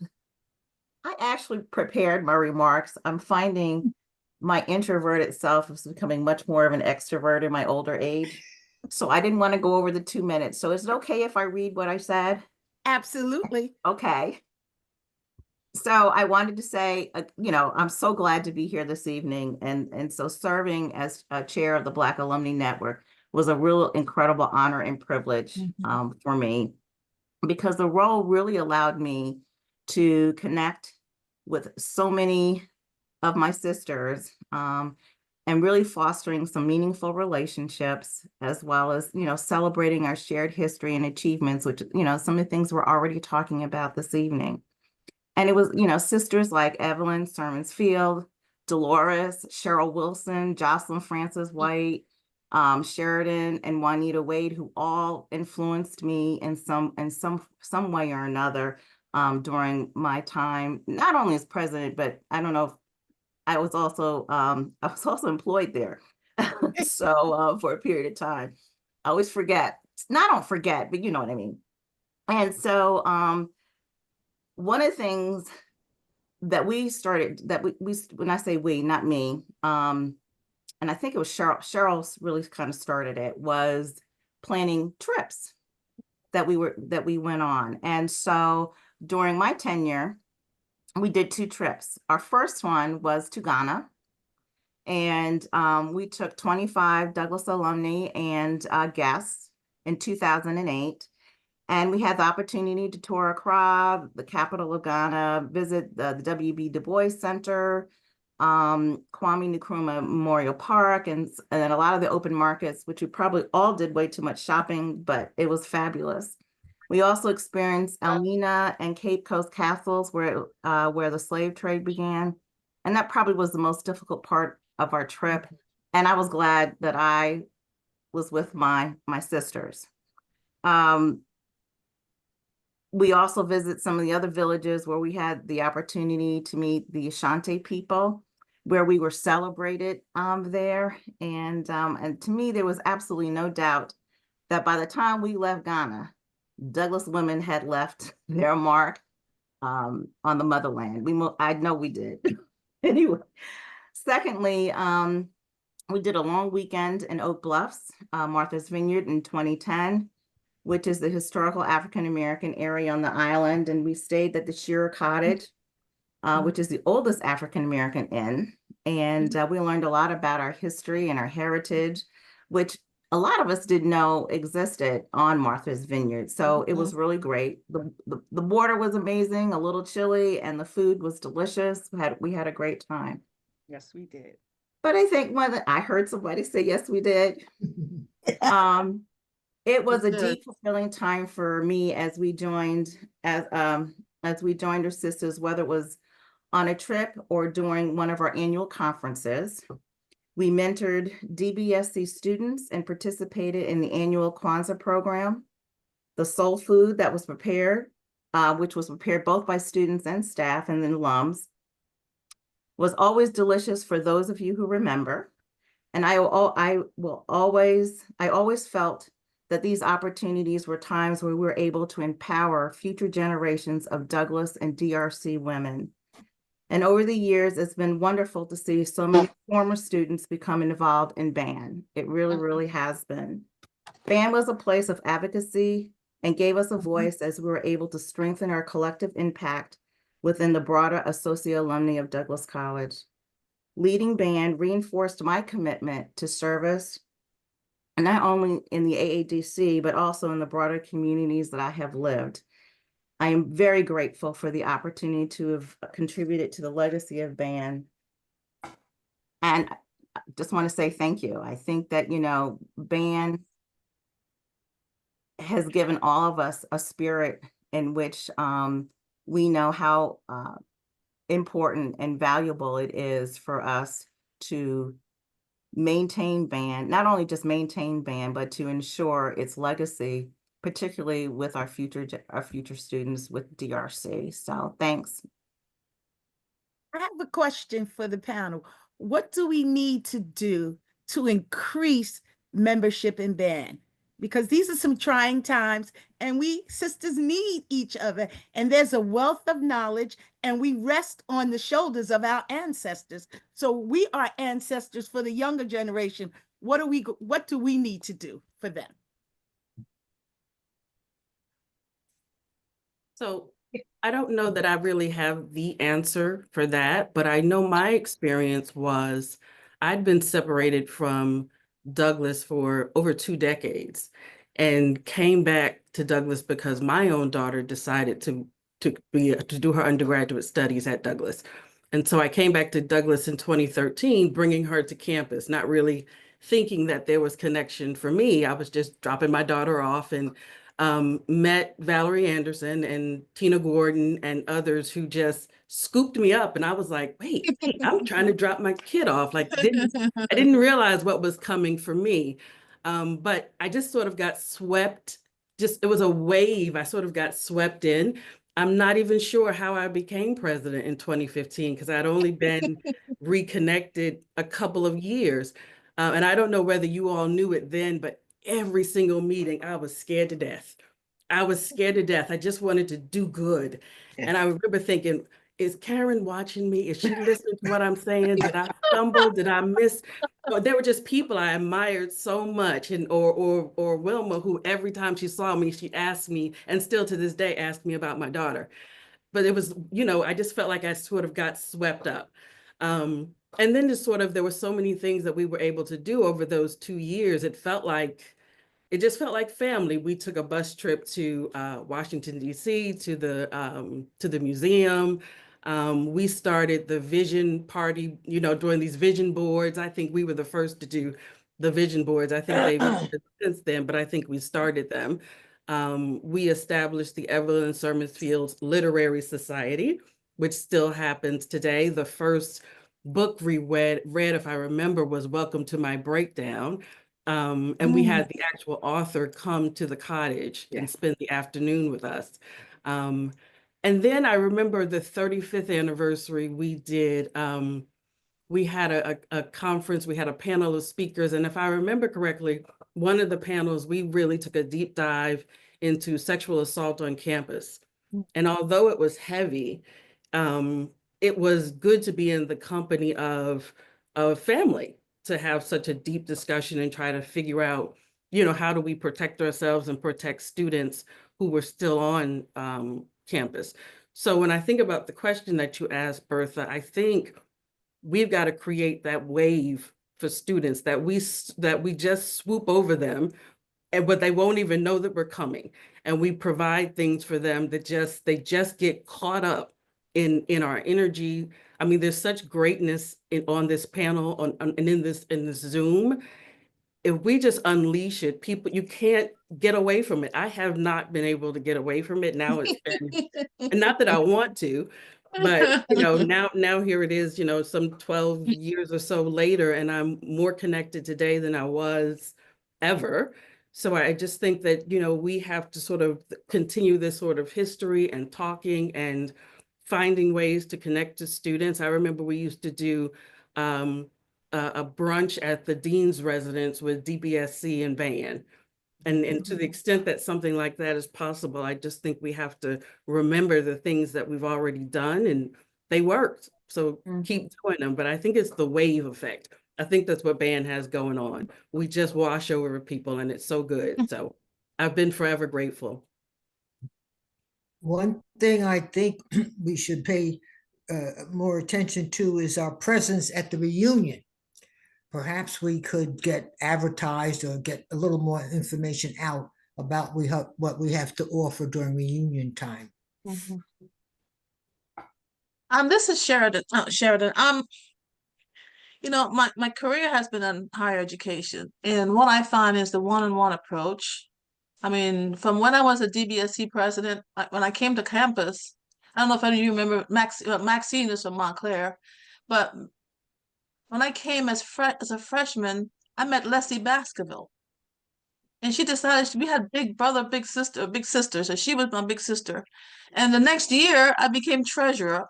I actually prepared my remarks. I'm finding my introverted self is becoming much more of an extrovert in my older age. So I didn't want to go over the 2 minutes. So is it okay if I read what I said? Absolutely. Okay. So I wanted to say, I'm so glad to be here this evening. And so serving as chair of the Black Alumni Network, was a real incredible honor and privilege for me, because the role really allowed me to connect with so many of my sisters, and really fostering some meaningful relationships, as well as, celebrating our shared history and achievements, which, some of the things we're already talking about this evening. And it was, sisters like Evelyn Sermons Field, Dolores, Cheryl Wilson, Jocelyn Francis White, Sheridan, and Juanita Wade, who all influenced me in some way or another during my time, not only as president, but I don't know if I was also employed there. So for a period of time. I always forget. I don't forget, but you know what I mean. And so one of the things that we started, that we when I say we, not me, and I think it was Cheryl's really kind of started it, was planning trips that we went on. And so during my tenure, we did 2 trips. Our first one was to Ghana, and we took 25 Douglas alumni and guests in 2008. And we had the opportunity to tour Accra, the capital of Ghana, visit the W.B. Du Bois Center, Kwame Nkrumah Memorial Park, and a lot of the open markets, which we probably all did way too much shopping, but it was fabulous. We also experienced Elmina and Cape Coast castles, where the slave trade began. And that probably was the most difficult part of our trip. And I was glad that I was with my sisters. We also visit some of the other villages where we had the opportunity to meet the Ashanti people, where we were celebrated there. And to me, there was absolutely no doubt that by the time we left Ghana, Douglas women had left their mark on the motherland. I know we did. Anyway, secondly, we did a long weekend in Oak Bluffs, Martha's Vineyard in 2010, which is the historical African-American area on the island. And we stayed at the Shearer Cottage, which is the oldest African-American inn. And we learned a lot about our history and our heritage, which a lot of us didn't know existed on Martha's Vineyard. So it was really great. The water was amazing, a little chilly, and the food was delicious. We had a great time. Yes, we did. But I think I heard somebody say, yes, we did. It was a deep, fulfilling time for me as we joined our sisters, whether it was on a trip or during one of our annual conferences. We mentored DBSC students and participated in the annual Kwanzaa program. The soul food that was prepared, which was prepared both by students and staff and then alums, was always delicious for those of you who remember. And I always felt that these opportunities were times where we were able to empower future generations of Douglas and DRC women. And over the years, it's been wonderful to see so many former students become involved in BAN. It really, really has been. BAN was a place of advocacy and gave us a voice as we were able to strengthen our collective impact within the broader Associate Alumni of Douglas College. Leading BAN reinforced my commitment to service, not only in the AADC, but also in the broader communities that I have lived. I am very grateful for the opportunity to have contributed to the legacy of BAN. And I just want to say thank you. I think that, BAN has given all of us a spirit in which we know how important and valuable it is for us to maintain BAN, not only just maintain BAN, but to ensure its legacy, particularly with our future students with DRC. So thanks. I have a question for the panel. What do we need to do to increase membership in BAN? Because these are some trying times and we sisters need each other, and there's a wealth of knowledge and we rest on the shoulders of our ancestors. So we are ancestors for the younger generation. What do we need to do for them? So I don't know that I really have the answer for that, but I know my experience was I'd been separated from Douglas for over 2 decades and came back to Douglas because my own daughter decided to do her undergraduate studies at Douglas. And so I came back to Douglas in 2013, bringing her to campus, not really thinking that there was connection for me. I was just dropping my daughter off and met Valerie Anderson and Tina Gordon and others who just scooped me up. And I was like, wait, I'm trying to drop my kid off. Like, I didn't realize what was coming for me. But I just sort of got swept, it was a wave. I sort of got swept in. I'm not even sure how I became president in 2015 because I'd only been reconnected a couple of years. And I don't know whether you all knew it then, but every single meeting, I was scared to death. I was scared to death. I just wanted to do good. And I remember thinking, is Karen watching me? Is she listening to what I'm saying? Did I stumble? Did I miss? There were just people I admired so much, and or Wilma, who every time she saw me, she asked me, and still to this day asked me about my daughter. But it was, I just felt like I sort of got swept up. And then just sort of, there were so many things that we were able to do over those 2 years. It just felt like family. We took a bus trip to Washington, D.C., to the museum. We started the vision party, doing these vision boards. I think we were the first to do the vision boards. I think they've existed since then, but I think we started them. We established the Evelyn Sermonsfield Literary Society, which still happens today. The first book we read, if I remember, was Welcome to My Breakdown. And we had the actual author come to the cottage and spend the afternoon with us. And then I remember the 35th anniversary, we had a conference, we had a panel of speakers. And if I remember correctly, one of the panels, we really took a deep dive into sexual assault on campus. And although it was heavy, it was good to be in the company of family, to have such a deep discussion and try to figure out, how do we protect ourselves and protect students who were still on campus. So when I think about the question that you asked, Bertha, I think we've got to create that wave for students that we just swoop over them, but they won't even know that we're coming. And we provide things for them that they just get caught up in our energy. I mean, there's such greatness on this panel and in this Zoom. If we just unleash it, you can't get away from it. I have not been able to get away from it. Now it's been, and not that I want to, but now here it is, some 12 years or so later, and I'm more connected today than I was ever. So I just think that, we have to sort of continue this sort of history and talking and finding ways to connect to students. I remember we used to do a brunch at the dean's residence with DBSC and band. And to the extent that something like that is possible, I just think we have to remember the things that we've already done, and they worked. So keep doing them. But I think it's the wave effect. I think that's what band has going on. We just wash over people, and it's so good. So I've been forever grateful. One thing I think we should pay more attention to is our presence at the reunion. Perhaps we could get advertised or get a little more information out about what we have to offer during reunion time. This is Sheridan. My career has been in higher education, and what I find is the one-on-one approach. I mean, from when I was a DBSC president, when I came to campus, I don't know if any of you remember Maxine is from Montclair, but when I came as a freshman, I met Leslie Baskerville. And she decided we had big brother, big sister. So she was my big sister. And the next year, I became treasurer.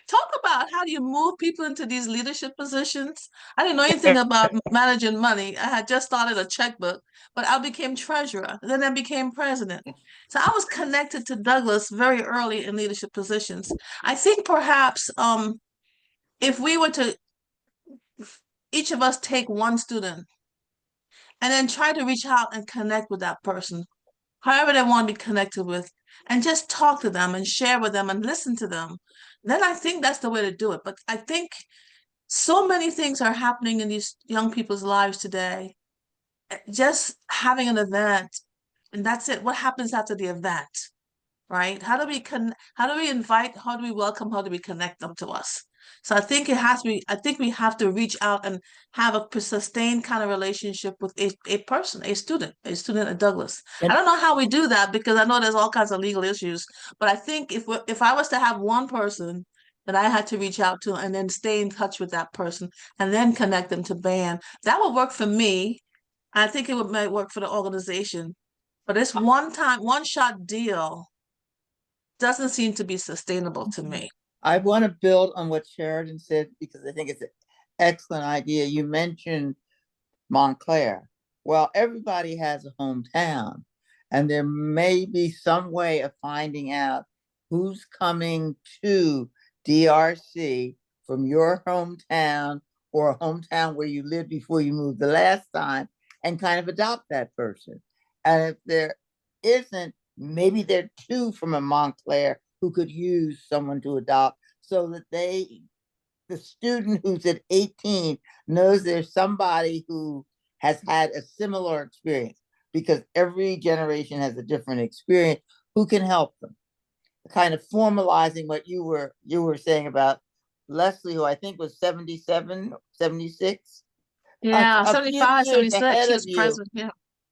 Talk about how do you move people into these leadership positions. I didn't know anything about managing money. I had just started a checkbook, but I became treasurer. Then I became president. So I was connected to Douglas very early in leadership positions. I think perhaps if we were to each of us take one student and then try to reach out and connect with that person, however they want to be connected with, and just talk to them and share with them and listen to them, then I think that's the way to do it. But I think So many things are happening in these young people's lives today. Just having an event, and that's it. What happens after the event, right? How do we invite, how do we welcome, how do we connect them to us? So I think I think we have to reach out and have a sustained kind of relationship with a person, a student at Douglas. I don't know how we do that, because I know there's all kinds of legal issues, but I think if I was to have one person that I had to reach out to and then stay in touch with that person and then connect them to band, that would work for me. I think might work for the organization, but this one shot deal doesn't seem to be sustainable to me. I want to build on what Sheridan said, because I think it's an excellent idea. You mentioned Montclair. Well, everybody has a hometown, and there may be some way of finding out who's coming to DRC from your hometown or a hometown where you lived before you moved the last time, and kind of adopt that person. And if there isn't, maybe there are two from a Montclair who could use someone to adopt, so that the student who's at 18 knows there's somebody who has had a similar experience, because every generation has a different experience, who can help them. Kind of formalizing what you were saying about Leslie, who I think was 77, 76. Yeah, a 75, few years 76, ahead she of was you. president. Yeah.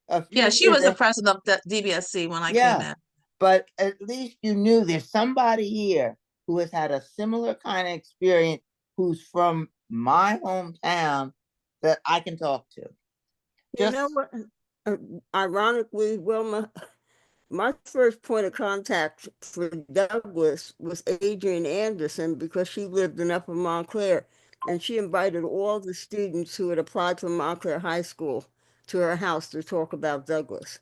A few Yeah, she years was the ahead. president of the DBSC when I came Yeah, in. but at least you knew there's somebody here who has had a similar kind of experience, who's from my hometown, that I can talk to. You know what? Ironically, Wilma, my first point of contact for Douglas was Adrienne Anderson, because she lived in Upper Montclair, and she invited all the students who had applied for Montclair High School to her house to talk about Douglas.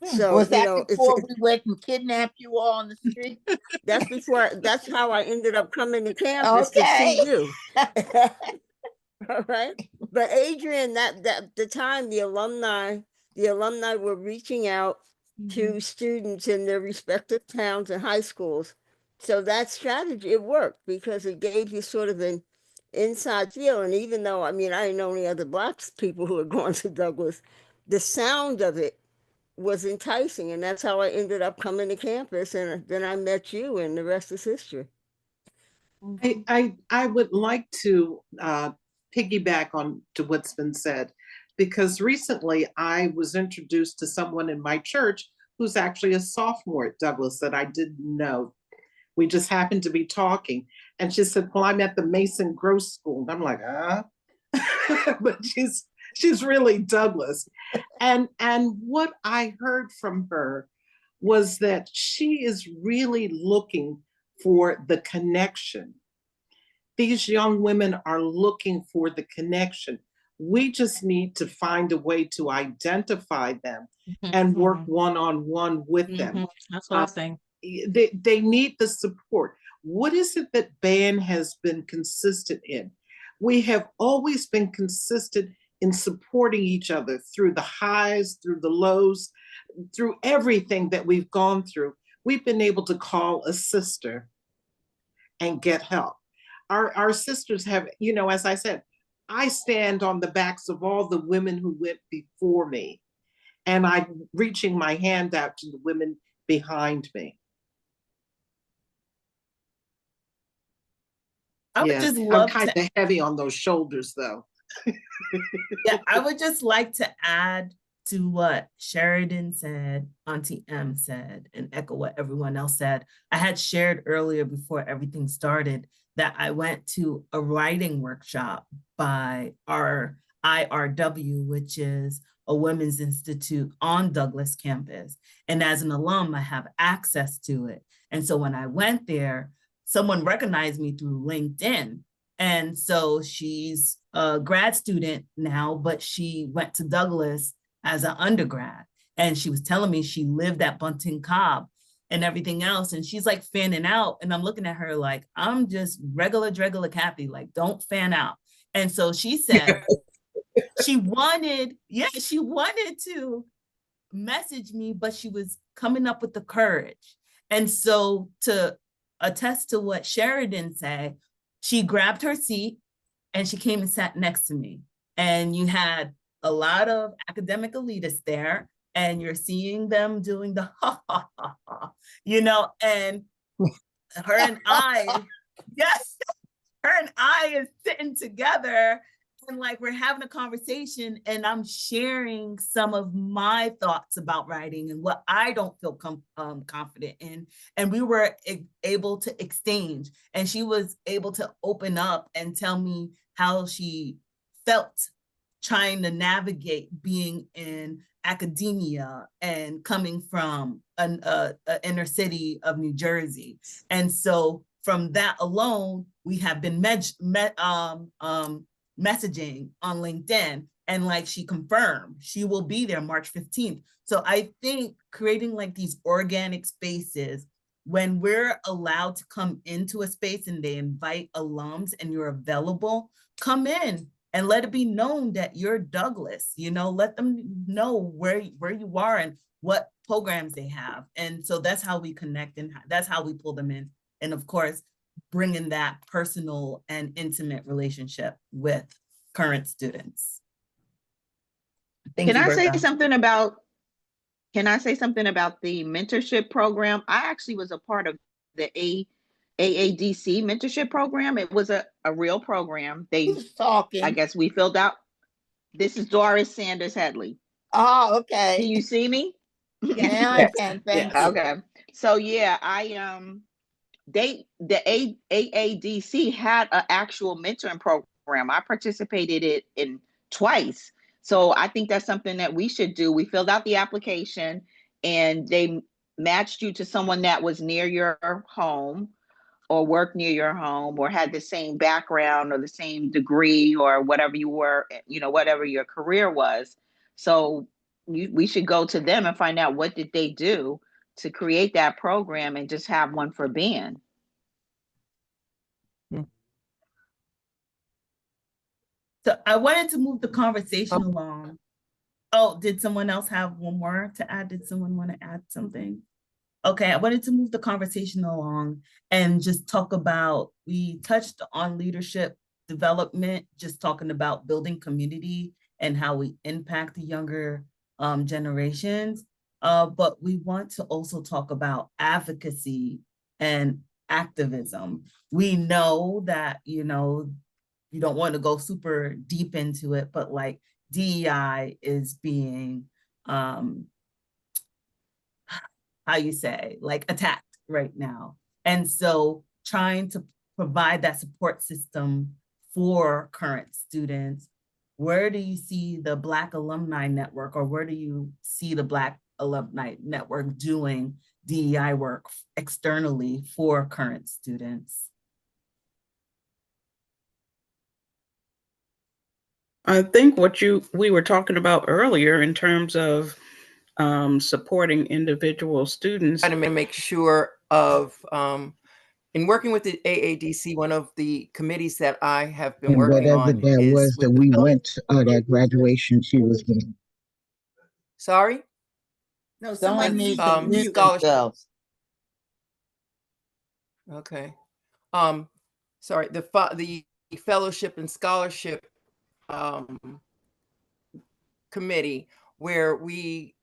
So, was that you know, before we went and kidnapped you all on the street? that's how I ended up coming to campus to see you. All right. But Adrian, that the time the alumni were reaching out to students in their respective towns and high schools. So that strategy, it worked, because it gave you sort of an inside feel. And even though, I mean, I didn't know any other Black people who had gone to Douglas, the sound of it was enticing. And that's how I ended up coming to campus. And then I met you, and the rest is history. I would like to piggyback on to what's been said, because recently I was introduced to someone in my church who's actually a sophomore at Douglas that I didn't know. We just happened to be talking, and she said, "Well, I'm at the Mason Gross School." And I'm like, but she's really Douglas. And what I heard from her was that she is really looking for the connection. These young women are looking for the connection. We just need to find a way to identify them and work one-on-one with them. That's what I think. They need the support. What is it that band has been consistent in? We have always been consistent in supporting each other through the highs, through the lows, through everything that we've gone through. We've been able to call a sister and get help. Our sisters have, you know, as I said, I stand on the backs of all the women who went before me, and I'm reaching my hand out to the women behind me. I would just love I'm kind of heavy on those shoulders, though. Yeah, I would just like to add to what Sheridan said, Auntie M said, and echo what everyone else said. I had shared earlier before everything started that I went to a writing workshop by our IRW, which is a women's institute on Douglas campus. And as an alum, I have access to it. And so when I went there, someone recognized me through LinkedIn. And so she's a grad student now, but she went to Douglas as an undergrad. And she was telling me she lived at Bunting Cobb and everything else. And she's like fanning out. And I'm looking at her like, I'm just regular Kathy, like, don't fan out. And so she said she wanted to message me, but she was coming up with the courage. And so to attest to what Sheridan said, she grabbed her seat and she came and sat next to me. And you had a lot of academic elitists there, and you're seeing them doing the ha ha ha ha, you know, and her and I, yes, her and I is sitting together and like we're having a conversation, and I'm sharing some of my thoughts about writing and what I don't feel confident in. And we were able to exchange, and she was able to open up and tell me how she felt trying to navigate being in academia and coming from an inner city of New Jersey. And so from that alone, we have been messaging on LinkedIn, and like she confirmed she will be there March 15th. So I think creating like these organic spaces, when we're allowed to come into a space and they invite alums and you're available, come in and let it be known that you're Douglas, you know, let them know where you are and what programs they have. And so that's how we connect, and that's how we pull them in. And of course, bringing that personal and intimate relationship with current students. Thank Can you, I say Bertha. something about the mentorship program? I actually was a part of the AADC mentorship program. It was a real program. Who's talking? I guess we filled out. This is Doris Sanders Headley. Oh, okay. Can you see me? Now I can. Thank you. Okay. So yeah, the AADC had an actual mentoring program. I participated in twice. So I think that's something that we should do. We filled out the application and they matched you to someone that was near your home or worked near your home or had the same background or the same degree or whatever you were, you know, whatever your career was. So we should go to them and find out what did they do to create that program and just have one for band. So I wanted to move the conversation along. Oh, did someone else have one more to add? Did someone want to add something? Okay, I wanted to move the conversation along and just talk about, we touched on leadership development, just talking about building community and how we impact the younger generations. But we want to also talk about advocacy and activism. We know that, you know, you don't want to go super deep into it, but like DEI is being, how you say, like attacked right now. And so trying to provide that support system for current students, where do you see the Black Alumni Network, or where do you see the Black Alumni Network doing DEI work externally for current students? I think what we were talking about earlier in terms of supporting individual students. Trying to make sure of, in working with the AADC, one of the committees that I have been working whatever on that is was that we went to that graduation she was doing. Sorry? No, Someone needs to mute themselves. Okay. Sorry, the fellowship and scholarship committee, where we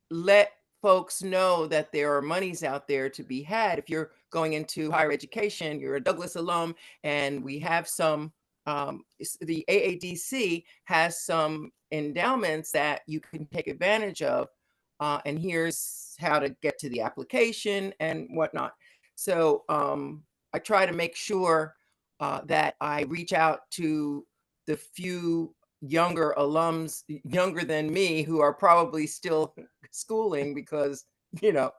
let folks know that there are monies out there to be had. If you're going into higher education, you're a Douglas alum, and we have some, the AADC has some endowments that you can take advantage of. And here's how to get to the application and whatnot. So I try to make sure that I reach out to the few younger alums, younger than me, who are probably still schooling, because, you know,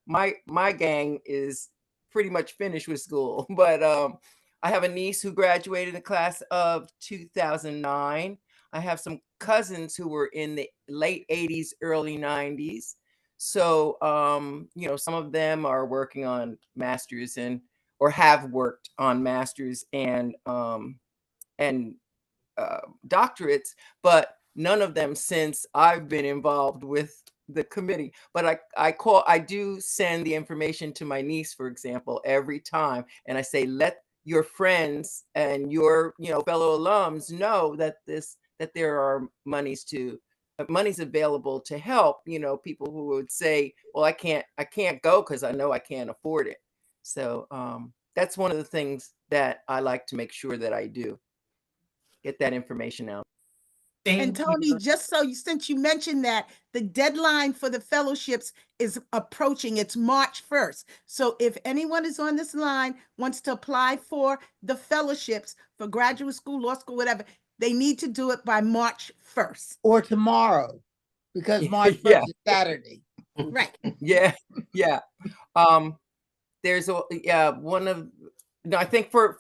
my gang is pretty much finished with school. But I have a niece who graduated in the class of 2009. I have some cousins who were in the late 80s, early 90s. So, you know, some of them are working on masters or have worked on masters and doctorates, but none of them since I've been involved with the committee. But I do send the information to my niece, for example, every time, and I say, let your friends and your, fellow alums know that there are monies available to help, people who would say, well, I can't go because I know I can't afford it. So that's one of the things that I like to make sure that I do, get that information out. And Tony, just so since you mentioned that, the deadline for the fellowships is approaching. It's March 1st. So if anyone is on this line, wants to apply for the fellowships for graduate school, law school, whatever, they need to do it by March 1st. Or tomorrow, because March 1st Yeah. is Saturday. Right. Yeah. There's one of, no, I think for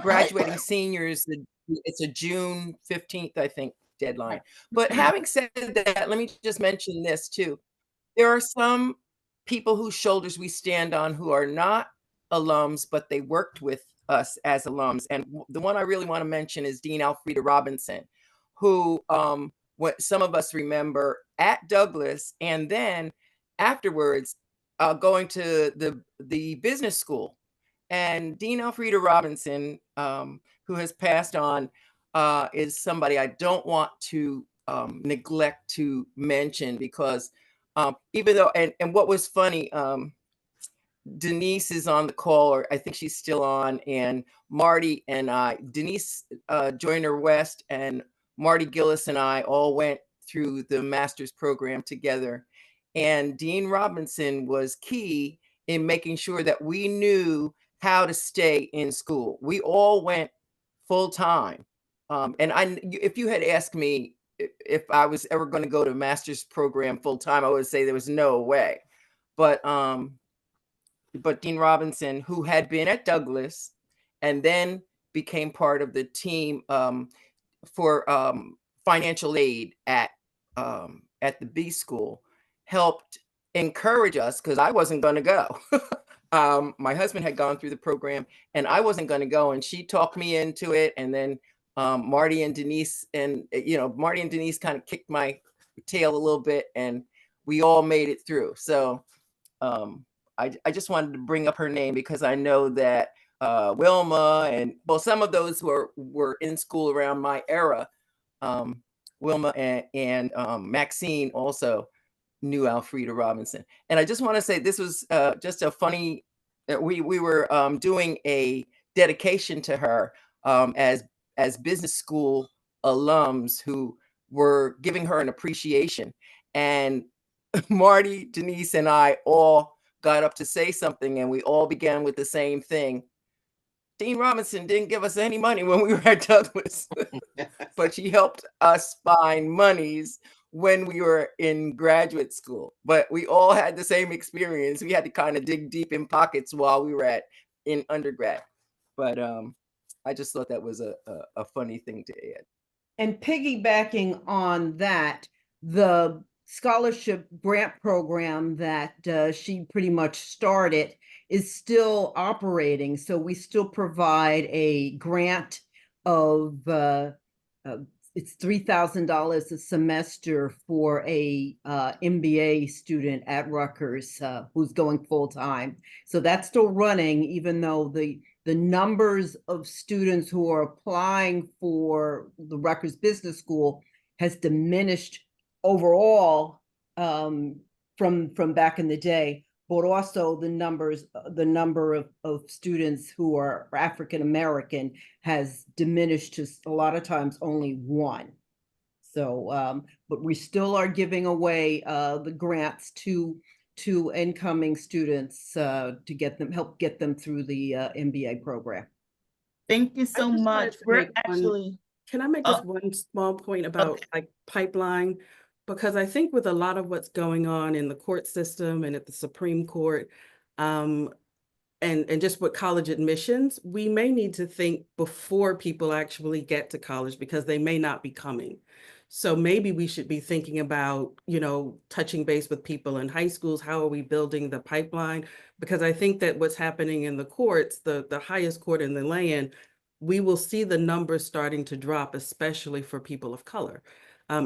graduating seniors, it's a June 15th, I think, deadline. But having said that, let me just mention this too. There are some people whose shoulders we stand on who are not alums, but they worked with us as alums. And the one I really want to mention is Dean Alfreda Robinson, who what some of us remember at Douglas, and then afterwards going to the business school. And Dean Alfreda Robinson, who has passed on, is somebody I don't want to neglect to mention, because even though, and what was funny, Denise is on the call, or I think she's still on, and Marty and I, Denise Joyner West and Marty Gillis and I all went through the master's program together. And Dean Robinson was key in making sure that we knew how to stay in school. We all went full time. And if you had asked me if I was ever going to go to a master's program full time, I would say there was no way. But Dean Robinson, who had been at Douglas and then became part of the team for financial aid at the B school, helped encourage us, because I wasn't going to go. My husband had gone through the program and I wasn't going to go, and she talked me into it. And then Marty and Denise kind of kicked my tail a little bit, and we all made it through. So I just wanted to bring up her name, because I know that Wilma and, well, some of those who were in school around my era, Wilma and Maxine also knew Alfreda Robinson. And I just want to say, this was just a funny, we were doing a dedication to her as business school alums who were giving her an appreciation. And Marty, Denise, and I all got up to say something, and we all began with the same thing. Dean Robinson didn't give us any money when we were at Douglas, but she helped us find monies when we were in graduate school. But we all had the same experience. We had to kind of dig deep in pockets while we were in undergrad. But I just thought that was a funny thing to add. And piggybacking on that, the scholarship grant program that she pretty much started is still operating. So we still provide a grant of it's $3,000 a semester for a MBA student at Rutgers who's going full time. So that's still running, even though the numbers of students who are applying for the Rutgers Business School has diminished overall from back in the day, but also the number of students who are African American has diminished to a lot of times only one. So, but we still are giving away the grants to incoming students to help get them through the MBA program. Thank you so much. We're actually. Can I make just one small point about like pipeline? Because I think with a lot of what's going on in the court system and at the Supreme Court, and just with college admissions, we may need to think before people actually get to college, because they may not be coming. So maybe we should be thinking about, touching base with people in high schools. How are we building the pipeline? Because I think that what's happening in the courts, the highest court in the land, we will see the numbers starting to drop, especially for people of color,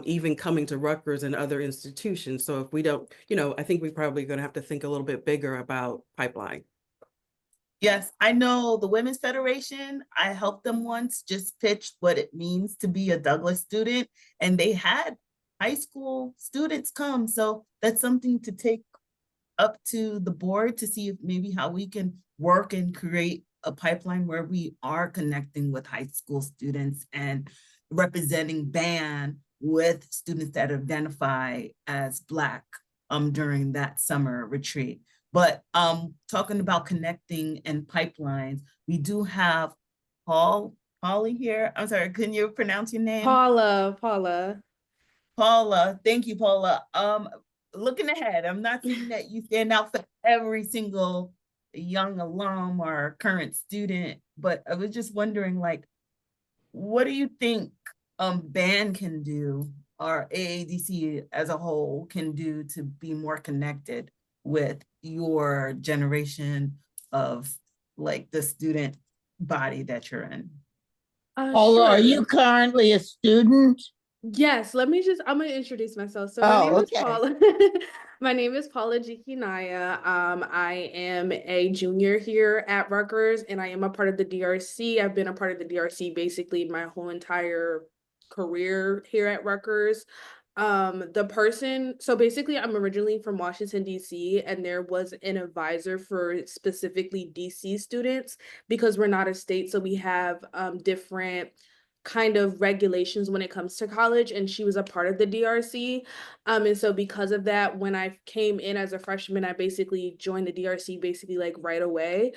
even coming to Rutgers and other institutions. So if we don't, I think we're probably going to have to think a little bit bigger about pipeline. Yes, I know the Women's Federation. I helped them once just pitch what it means to be a Douglas student, and they had high school students come. So that's something to take up to the board to see if maybe how we can work and create a pipeline where we are connecting with high school students and representing band with students that identify as Black during that summer retreat. But talking about connecting and pipelines, we do have Polly here. I'm sorry, can you pronounce your name? Paula. Paula, thank you, Paula. Looking ahead, I'm not saying that you stand out for every single young alum or current student, but I was just wondering, like, what do you think band can do, or AADC as a whole can do to be more connected with your generation of like the student body that you're in? Paula, are you Sure. currently a student? Yes, I'm gonna introduce myself. So my Oh, name is okay. Paula. My name is Paula Jikinaya. I am a junior here at Rutgers, and I am a part of the DRC. I've been a part of the DRC basically my whole entire career here at Rutgers. So basically I'm originally from Washington, DC, and there was an advisor for specifically DC students because we're not a state, so we have different kind of regulations when it comes to college, and she was a part of the DRC. And so because of that, when I came in as a freshman, I basically joined the DRC basically like right away.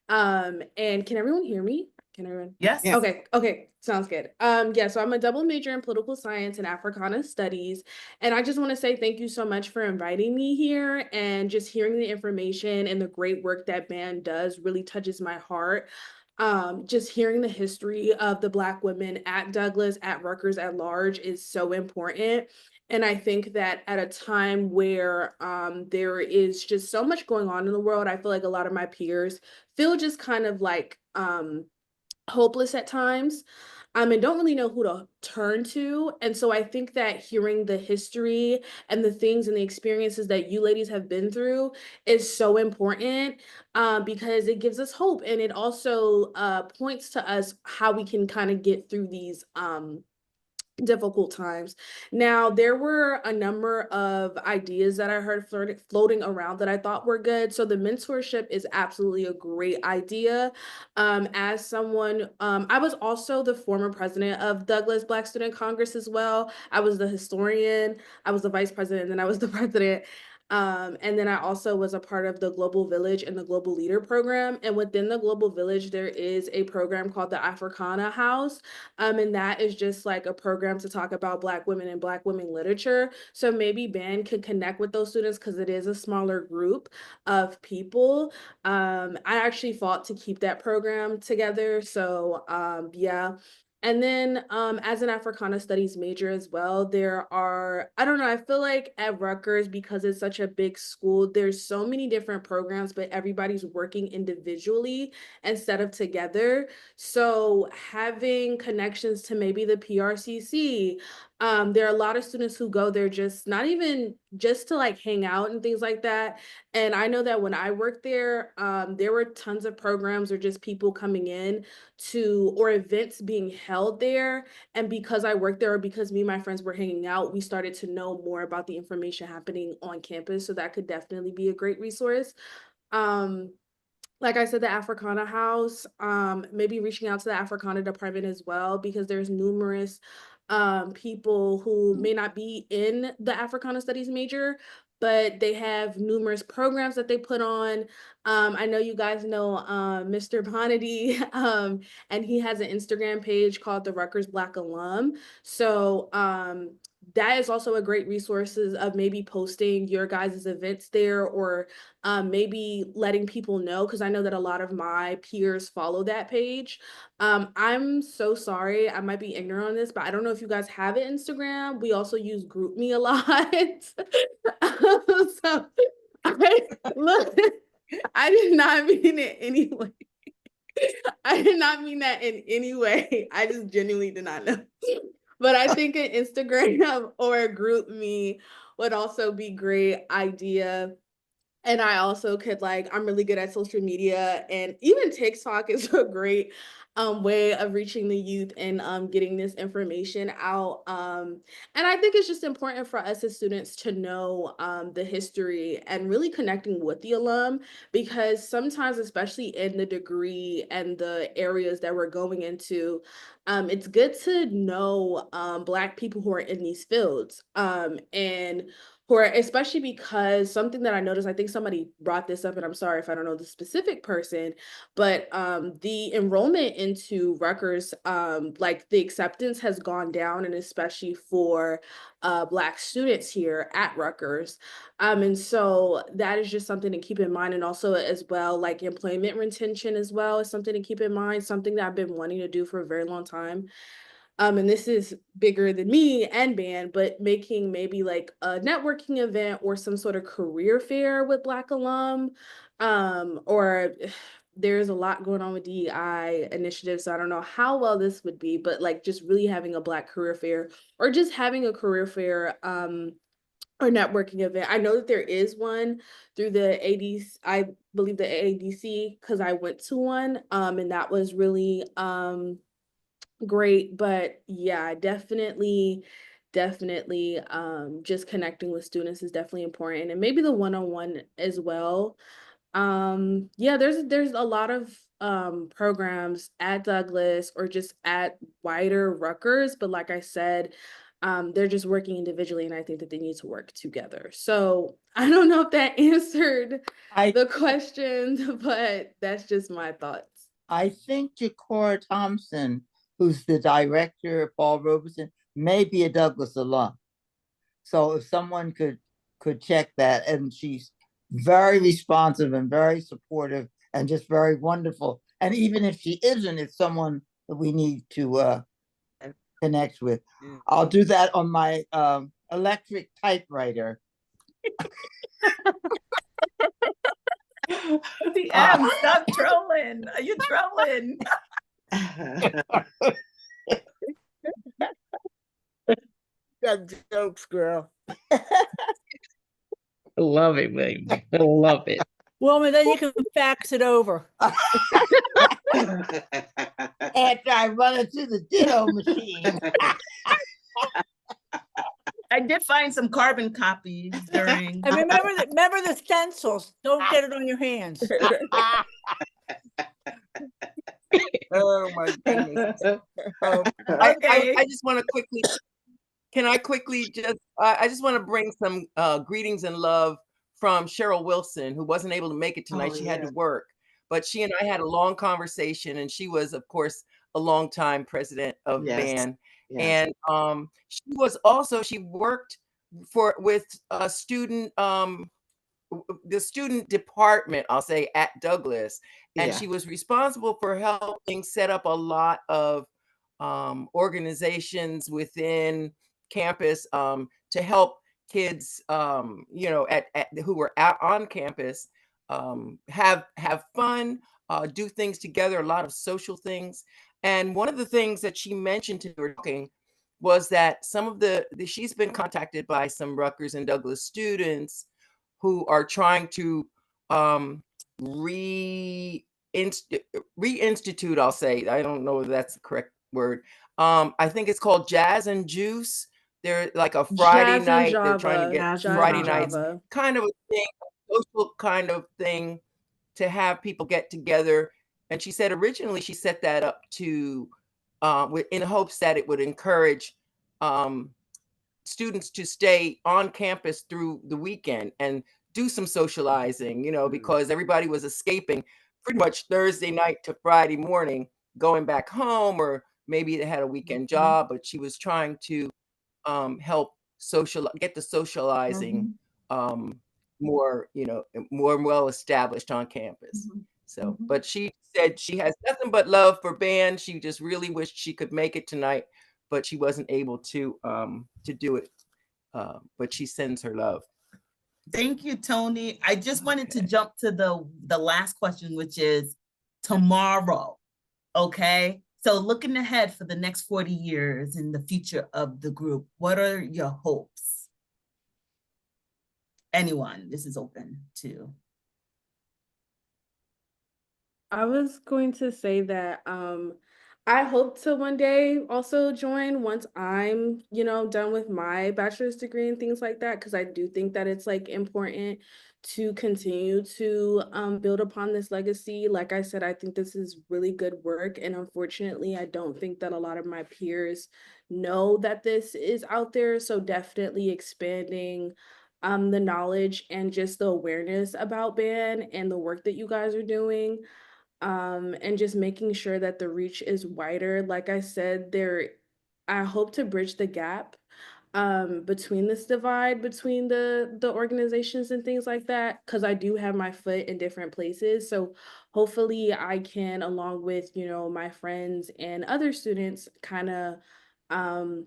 And can everyone hear me? Can everyone? Yes. Yes. Okay, sounds good. Yeah, so I'm a double major in political science and Africana studies. And I just want to say thank you so much for inviting me here, and just hearing the information and the great work that band does really touches my heart. Just hearing the history of the Black women at Douglas, at Rutgers at large is so important. And I think that at a time where there is just so much going on in the world, I feel like a lot of my peers feel just kind of like hopeless at times, and don't really know who to turn to. And so I think that hearing the history and the things and the experiences that you ladies have been through is so important, because it gives us hope, and it also points to us how we can kind of get through these difficult times. Now, there were a number of ideas that I heard floating around that I thought were good. So the mentorship is absolutely a great idea. As someone, I was also the former president of Douglas Black Student Congress as well. I was the historian, I was the vice president, and then I was the president. And then I also was a part of the Global Village and the Global Leader program. And within the Global Village, there is a program called the Africana House. And that is just like a program to talk about Black women and Black women literature. So maybe band could connect with those students because it is a smaller group of people. I actually fought to keep that program together. So yeah. And then as an Africana Studies major as well, there are, I don't know, I feel like at Rutgers, because it's such a big school, there's so many different programs, but everybody's working individually instead of together. So having connections to maybe the PRCC, there are a lot of students who go there just not even just to like hang out and things like that. And I know that when I worked there, there were tons of programs or just people coming in to, or events being held there. And because I worked there, or because me and my friends were hanging out, we started to know more about the information happening on campus. So that could definitely be a great resource. Like I said, the Africana House, maybe reaching out to the Africana department as well, because there's numerous people who may not be in the Africana Studies major, but they have numerous programs that they put on. I know you guys know Mr. Bonity, and he has an Instagram page called the Rutgers Black Alum. So that is also a great resources of maybe posting your guys' events there, or maybe letting people know, because I know that a lot of my peers follow that page. I'm so sorry, I might be ignorant on this, but I don't know if you guys have an Instagram. We also use GroupMe a lot. So look, I did not mean it anyway. I did not mean that in any way. I just genuinely did not know. But I think an Instagram or a GroupMe would also be great idea. And I also could I'm really good at social media, and even TikTok is a great way of reaching the youth and getting this information out. And I think it's just important for us as students to know the history and really connecting with the alum, because sometimes, especially in the degree and the areas that we're going into, it's good to know Black people who are in these fields. And for especially because something that I noticed, I think somebody brought this up, and I'm sorry if I don't know the specific person, but the enrollment into Rutgers, the acceptance has gone down, and especially for Black students here at Rutgers. And so that is just something to keep in mind. And also as well, employment retention as well is something to keep in mind, something that I've been wanting to do for a very long time. And this is bigger than me and band, but making maybe a networking event or some sort of career fair with Black alum, or there's a lot going on with DEI initiatives, so I don't know how well this would be, but just really having a Black career fair, or just having a career fair, or networking event. I know that there is one through the ADC, I believe the AADC, because I went to one, and that was really great. But yeah, definitely just connecting with students is definitely important, and maybe the one-on-one as well. Yeah, there's a lot of programs at Douglas or just at wider Rutgers, but like I said, they're just working individually, and I think that they need to work together. So I don't know if that answered the question, but that's just my thoughts. I think Jacora Thompson, who's the director of Paul Robeson, may be a Douglas alum. So if someone could check that, and she's very responsive and very supportive and just very wonderful. And even if she isn't, it's someone that we need to connect with. I'll do that on my electric typewriter. DM, stop trolling. Are you trolling? Got jokes, girl. I love it, baby. I love it. Well, then you can fax it over. After I run it through the ditto machine. I did find some carbon copies during. And remember the stencils. Don't get it on your hands. Oh my goodness. I just want to quickly, can I quickly I just want to bring some greetings and love from Cheryl Wilson, who wasn't able to make it tonight. She had to work, but she and I had a long conversation, and she was, of course, a longtime president of BAN. And she worked with a student, the student department, I'll say, at Douglas. And she was responsible for helping set up a lot of organizations within campus to help kids, who were out on campus, have fun, do things together, a lot of social things. And one of the things that she mentioned to her talking was that some of she's been contacted by some Rutgers and Douglas students who are trying to reinstitute, I'll say, I don't know if that's the correct word. I think it's called Jazz and Juice. They're like a Friday night. They're trying to get Friday nights, kind of a thing, a social kind of thing, to have people get together. And she said originally she set that up to in hopes that it would encourage students to stay on campus through the weekend and do some socializing, because everybody was escaping pretty much Thursday night to Friday morning, going back home, or maybe they had a weekend job, but she was trying to help get the socializing more well established on campus. So, but she said she has nothing but love for BAN. She just really wished she could make it tonight, but she wasn't able to do it. But she sends her love. Thank you, Tony. I just wanted to jump to the last question, which is tomorrow. Okay. So looking ahead for the next 40 years in the future of the group, what are your hopes? anyone, this is open to. I was going to say that I hope to one day also join once I'm, done with my bachelor's degree and things like that, because I do think that it's like important to continue to build upon this legacy. Like I said, I think this is really good work, and unfortunately, I don't think that a lot of my peers know that this is out there. So definitely expanding the knowledge and just the awareness about BAN and the work that you guys are doing, and just making sure that the reach is wider. Like I said, I hope to bridge the gap between this divide between the organizations and things like that, because I do have my foot in different places. So hopefully I can, along with my friends and other students, kind of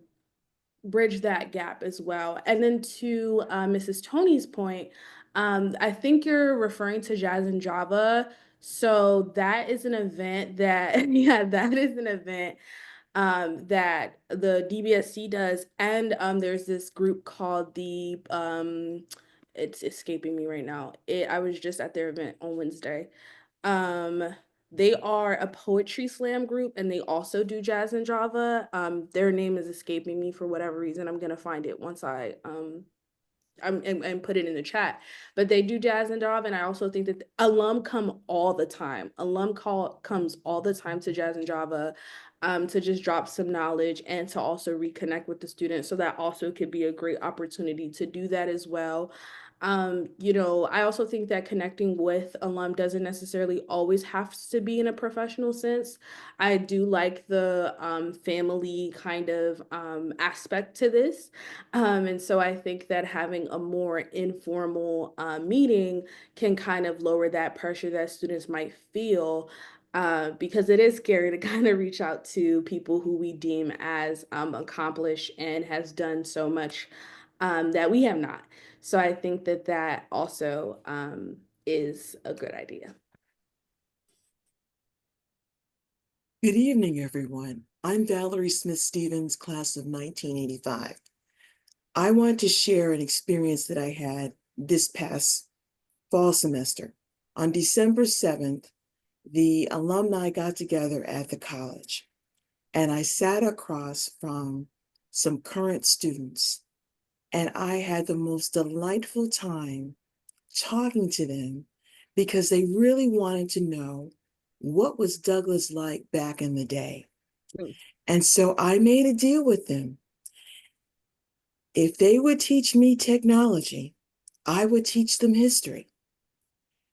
bridge that gap as well. And then to Mrs. Tony's point, I think you're referring to Jazz and Java. So that is an event that, yeah, that is an event that the DBSC does. And there's this group called it's escaping me right now. I was just at their event on Wednesday. Um, they are a poetry slam group, and they also do Jazz and Java. Their name is escaping me for whatever reason. I'm gonna find it once and put it in the chat. But they do Jazz and Java, and I also think that alum come all the time. Comes all the time to Jazz and Java, to just drop some knowledge and to also reconnect with the students. So that also could be a great opportunity to do that as well. I also think that connecting with alum doesn't necessarily always have to be in a professional sense. I do like the family kind of aspect to this. And so I think that having a more informal meeting can kind of lower that pressure that students might feel, because it is scary to kind of reach out to people who we deem as accomplished and has done so much that we have not. So I think that that also is a good idea. Good evening, everyone. I'm Valerie Smith Stevens, class of 1985. I want to share an experience that I had this past fall semester. On December 7th, the alumni got together at the college, and I sat across from some current students, and I had the most delightful time talking to them because they really wanted to know what was Douglas like back in the day. And so I made a deal with them. If they would teach me technology, I would teach them history,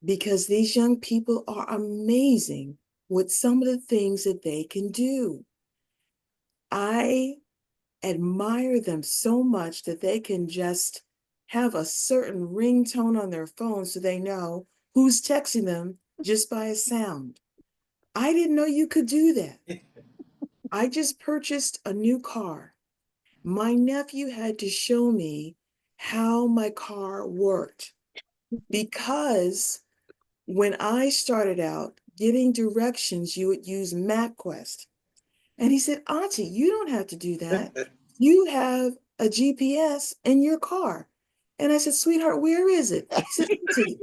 because these young people are amazing with some of the things that they can do. I admire them so much that they can just have a certain ringtone on their phone so they know who's texting them just by a sound. I didn't know you could do that. I just purchased a new car. My nephew had to show me how my car worked, because when I started out getting directions, you would use MapQuest. And he said, Auntie, you don't have to do that. You have a GPS in your car. And I said, sweetheart, where is it? He said, Auntie,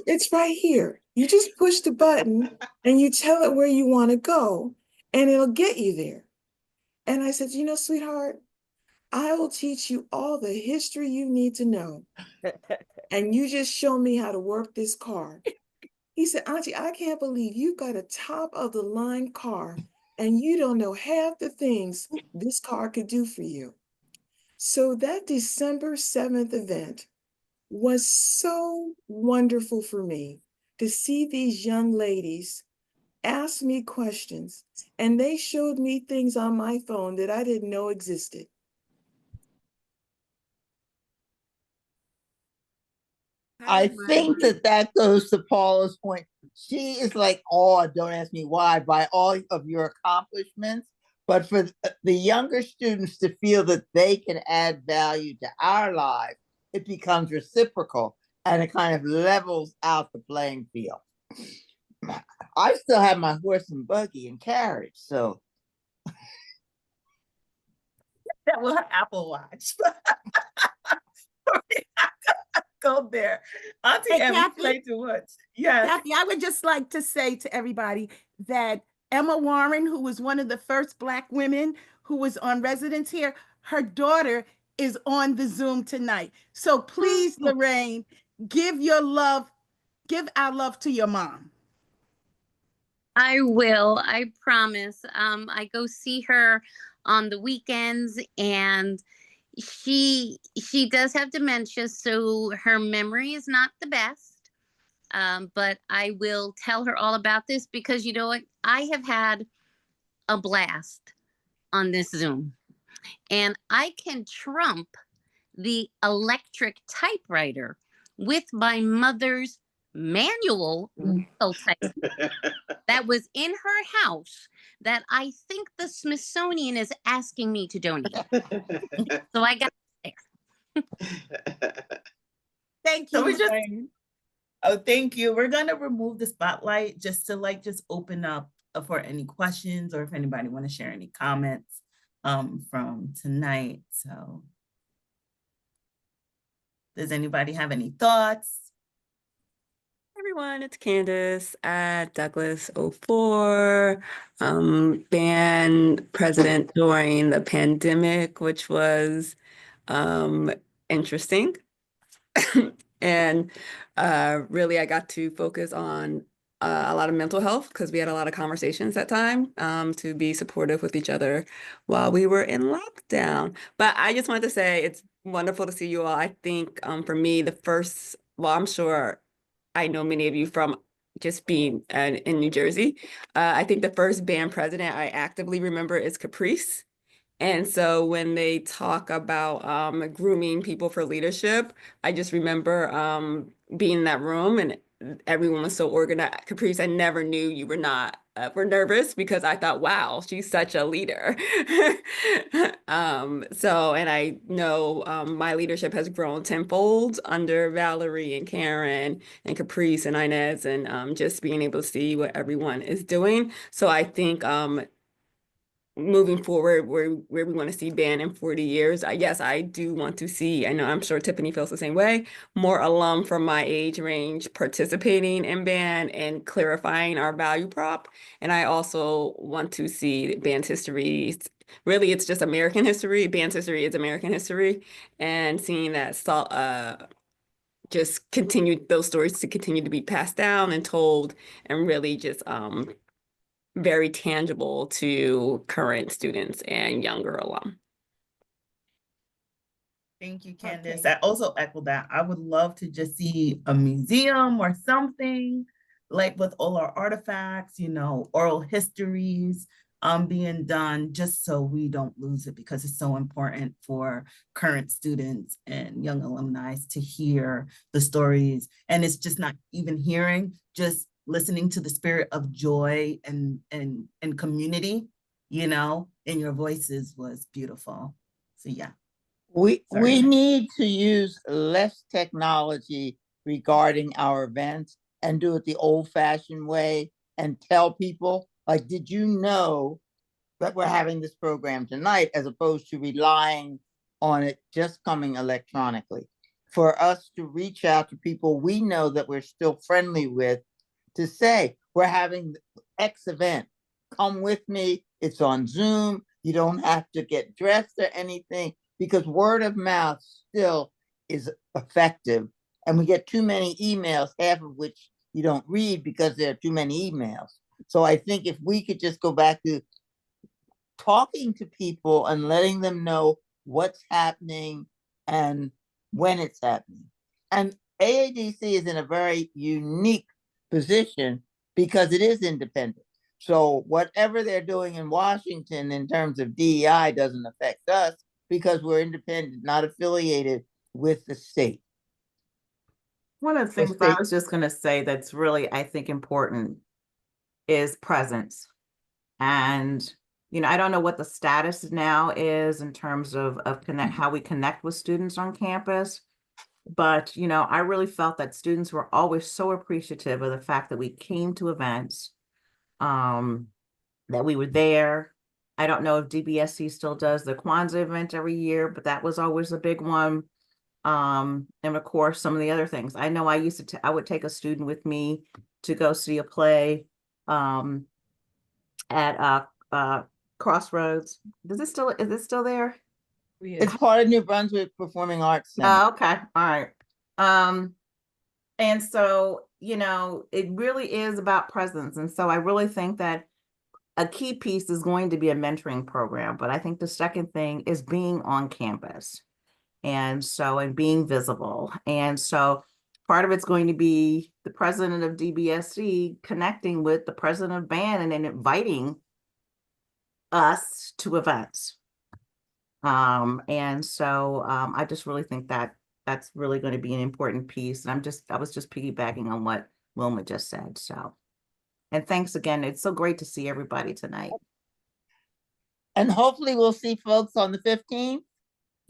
it's right here. You just push the button and you tell it where you want to go, and it'll get you there. And I said, sweetheart, I will teach you all the history you need to know. And you just show me how to work this car. He said, Auntie, I can't believe you got a top of the line car and you don't know half the things this car could do for you. So that December 7th event was so wonderful for me to see these young ladies ask me questions, and they showed me things on my phone that I didn't know existed. I think that goes to Paula's point. She is like, oh, don't ask me why, by all of your accomplishments. But for the younger students to feel that they can add value to our lives, it becomes reciprocal and it kind of levels out the playing field. I still have my horse and buggy and carriage, so. That was her Apple Watch. go there. Auntie Hey, Emmy, Kathy? play too much. Yes. Kathy, I would just like to say to everybody that Emma Warren, who was one of the first Black women who was on residence here, her daughter is on the Zoom tonight. So please, Lorraine, give our love to your mom. I will, I promise. I go see her on the weekends, and she does have dementia, so her memory is not the best. But I will tell her all about this because you know what? I have had a blast on this Zoom, and I can trump the electric typewriter with my mother's manual wheel type that was in her house that I think the Smithsonian is asking me to donate. So I got there. Thank So you, we just, Lorraine. oh, thank you. We're gonna remove the spotlight just to just open up for any questions or if anybody want to share any comments from tonight. So does anybody have any thoughts? Everyone, it's Candace at Douglas 04, band president during the pandemic, which was interesting. And really, I got to focus on a lot of mental health because we had a lot of conversations that time to be supportive with each other while we were in lockdown. But I just wanted to say it's wonderful to see you all. I think for me, well, I'm sure I know many of you from just being in New Jersey. I think the first band president I actively remember is Caprice. And so when they talk about grooming people for leadership, I just remember being in that room and everyone was so organized. Caprice, I never knew you were nervous because I thought, wow, she's such a leader. And I know my leadership has grown tenfold under Valerie and Karen and Caprice and Inez and just being able to see what everyone is doing. So I think moving forward where we want to see band in 40 years. Yes, I do want to see, I know I'm sure Tiffany feels the same way, more alum from my age range participating in band and clarifying our value prop. And I also want to see band's history. Really, it's just American history. Band's history is American history. And seeing that just continue those stories to continue to be passed down and told and really just very tangible to current students and younger alum. Thank you, Candace. I also echo that. I would love to just see a museum or something like with all our artifacts, oral histories being done just so we don't lose it because it's so important for current students and young alumni to hear the stories. And it's just not even hearing, just listening to the spirit of joy and community, in your voices was beautiful. So yeah. We need to use less technology regarding our events and do it the old-fashioned way and tell people, like, did you know that we're having this program tonight, as opposed to relying on it just coming electronically. For us to reach out to people we know that we're still friendly with, to say, we're having X event, come with me, it's on Zoom, you don't have to get dressed or anything, because word of mouth still is effective. And we get too many emails, half of which you don't read because there are too many emails. So I think if we could just go back to talking to people and letting them know what's happening and when it's happening. And AADC is in a very unique position because it is independent. So whatever they're doing in Washington in terms of DEI doesn't affect us because we're independent, not affiliated with the state. One of the things I was just going to say that's really, I think, important is presence. And, I don't know what the status now is in terms of how we connect with students on campus. But, I really felt that students were always so appreciative of the fact that we came to events, that we were there. I don't know if DBSC still does the Kwanzaa event every year, but that was always a big one. And of course, some of the other things. I know I used to, I would take a student with me to go see a play at Crossroads. Is it still there? It's part of New Brunswick Performing Arts Center. Oh, okay. All right. And so, you know, it really is about presence. And so I really think that a key piece is going to be a mentoring program. But I think the second thing is being on campus. And so, and being visible. And so part of it's going to be the president of DBSC connecting with the president of band and then inviting us to events. And so I just really think that that's really going to be an important piece. And I was just piggybacking on what Wilma just said. So, and thanks again. It's so great to see everybody tonight. And hopefully we'll see folks on the 15th.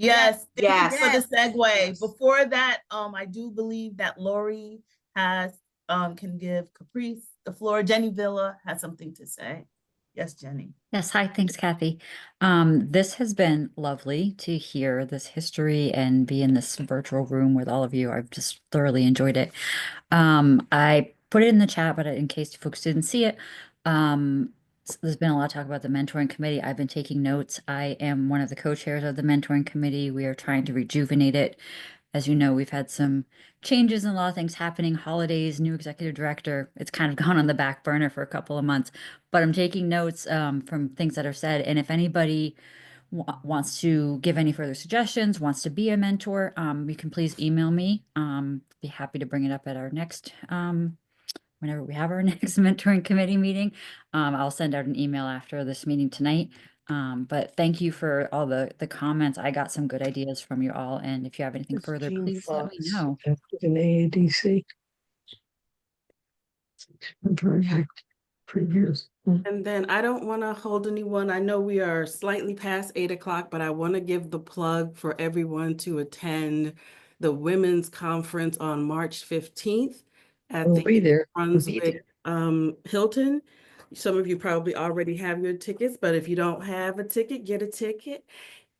Yes, thank Yes. you for the segue. Before that, I do believe that Lori has can give Caprice the floor. Jenny Villa has something to say. Yes, Jenny. Yes, hi, thanks, Kathy. This has been lovely to hear this history and be in this virtual room with all of you. I've just thoroughly enjoyed it. I put it in the chat, but in case folks didn't see it, there's been a lot of talk about the mentoring committee. I've been taking notes. I am one of the co-chairs of the mentoring committee. We are trying to rejuvenate it. As you know, we've had some changes and a lot of things happening, holidays, new executive director. It's kind of gone on the back burner for a couple of months, but I'm taking notes from things that are said. And if anybody wants to give any further suggestions, wants to be a mentor, you can please email me. Be happy to bring it up at our next, whenever we have our next mentoring committee meeting. I'll send out an email after this meeting tonight. But thank you for all the comments. I got some good ideas from you all. And if you have anything further, please let me know. In AADC. Very active for years. And then I don't want to hold anyone. I know we are slightly past 8 o'clock, but I want to give the plug for everyone to attend the Women's Conference on March 15th at the Be there. Brunswick Hilton. Some of you probably already have your tickets, but if you don't have a ticket, get a ticket.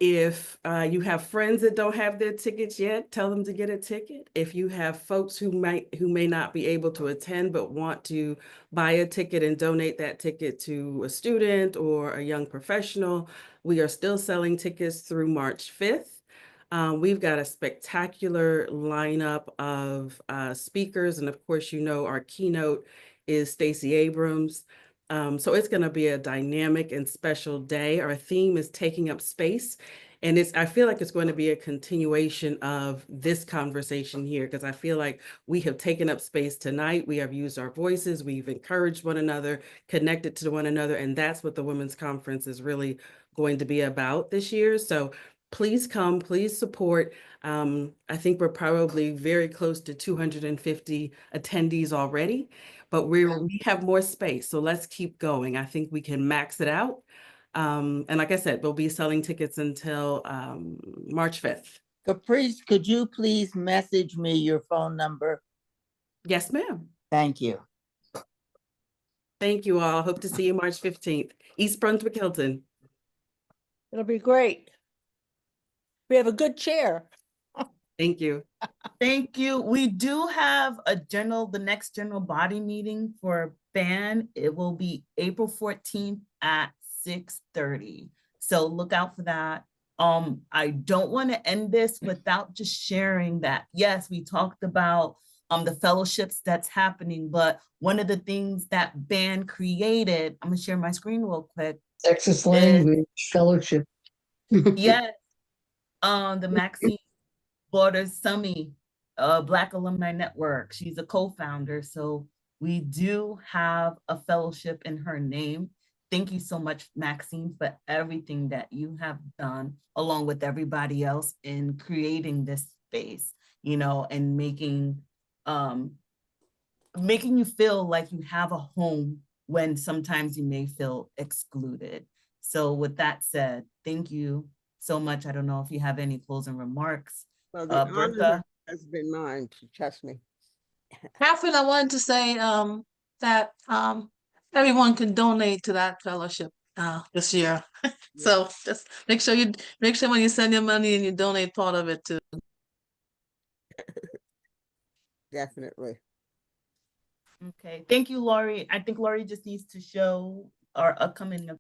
If you have friends that don't have their tickets yet, tell them to get a ticket. If you have folks who may not be able to attend but want to buy a ticket and donate that ticket to a student or a young professional, we are still selling tickets through March 5th. We've got a spectacular lineup of speakers, and of course, you know, our keynote is Stacey Abrams. So it's going to be a dynamic and special day. Our theme is taking up space. And I feel like it's going to be a continuation of this conversation here, because I feel like we have taken up space tonight. We have used our voices. We've encouraged one another, connected to one another. And that's what the Women's Conference is really going to be about this year. So please come, please support. I think we're probably very close to 250 attendees already. But we have more space, so let's keep going. I think we can max it out. And like I said, we'll be selling tickets until March 5th. Caprice, could you please message me your phone number? Yes, ma'am. Thank you. Thank you all. Hope to see you March 15th. East Brunswick Hilton. It'll be great. We have a good chair. Thank you. Thank you. We do have the next general body meeting for BAN. It will be April 14th at 6:30. So look out for that. I don't want to end this without just sharing that, yes, we talked about the fellowships that's happening, but one of the things that BAN created, I'm gonna share my screen real quick. Texas Language Fellowship. Yes, the Maxine Borders Summy, Black Alumni Network. She's a co-founder. So we do have a fellowship in her name. Thank you so much, Maxine, for everything that you have done, along with everybody else in creating this space, you know, and making you feel like you have a home when sometimes you may feel excluded. So with that said, thank you so much. I don't know if you have any closing remarks. Well, the honor Bertha has been mine, trust me. Catherine, I wanted to say that everyone can donate to that fellowship this year. So just make sure when you send your money and you donate part of it to Definitely. Okay, thank you, Lori. I think Lori just needs to show our upcoming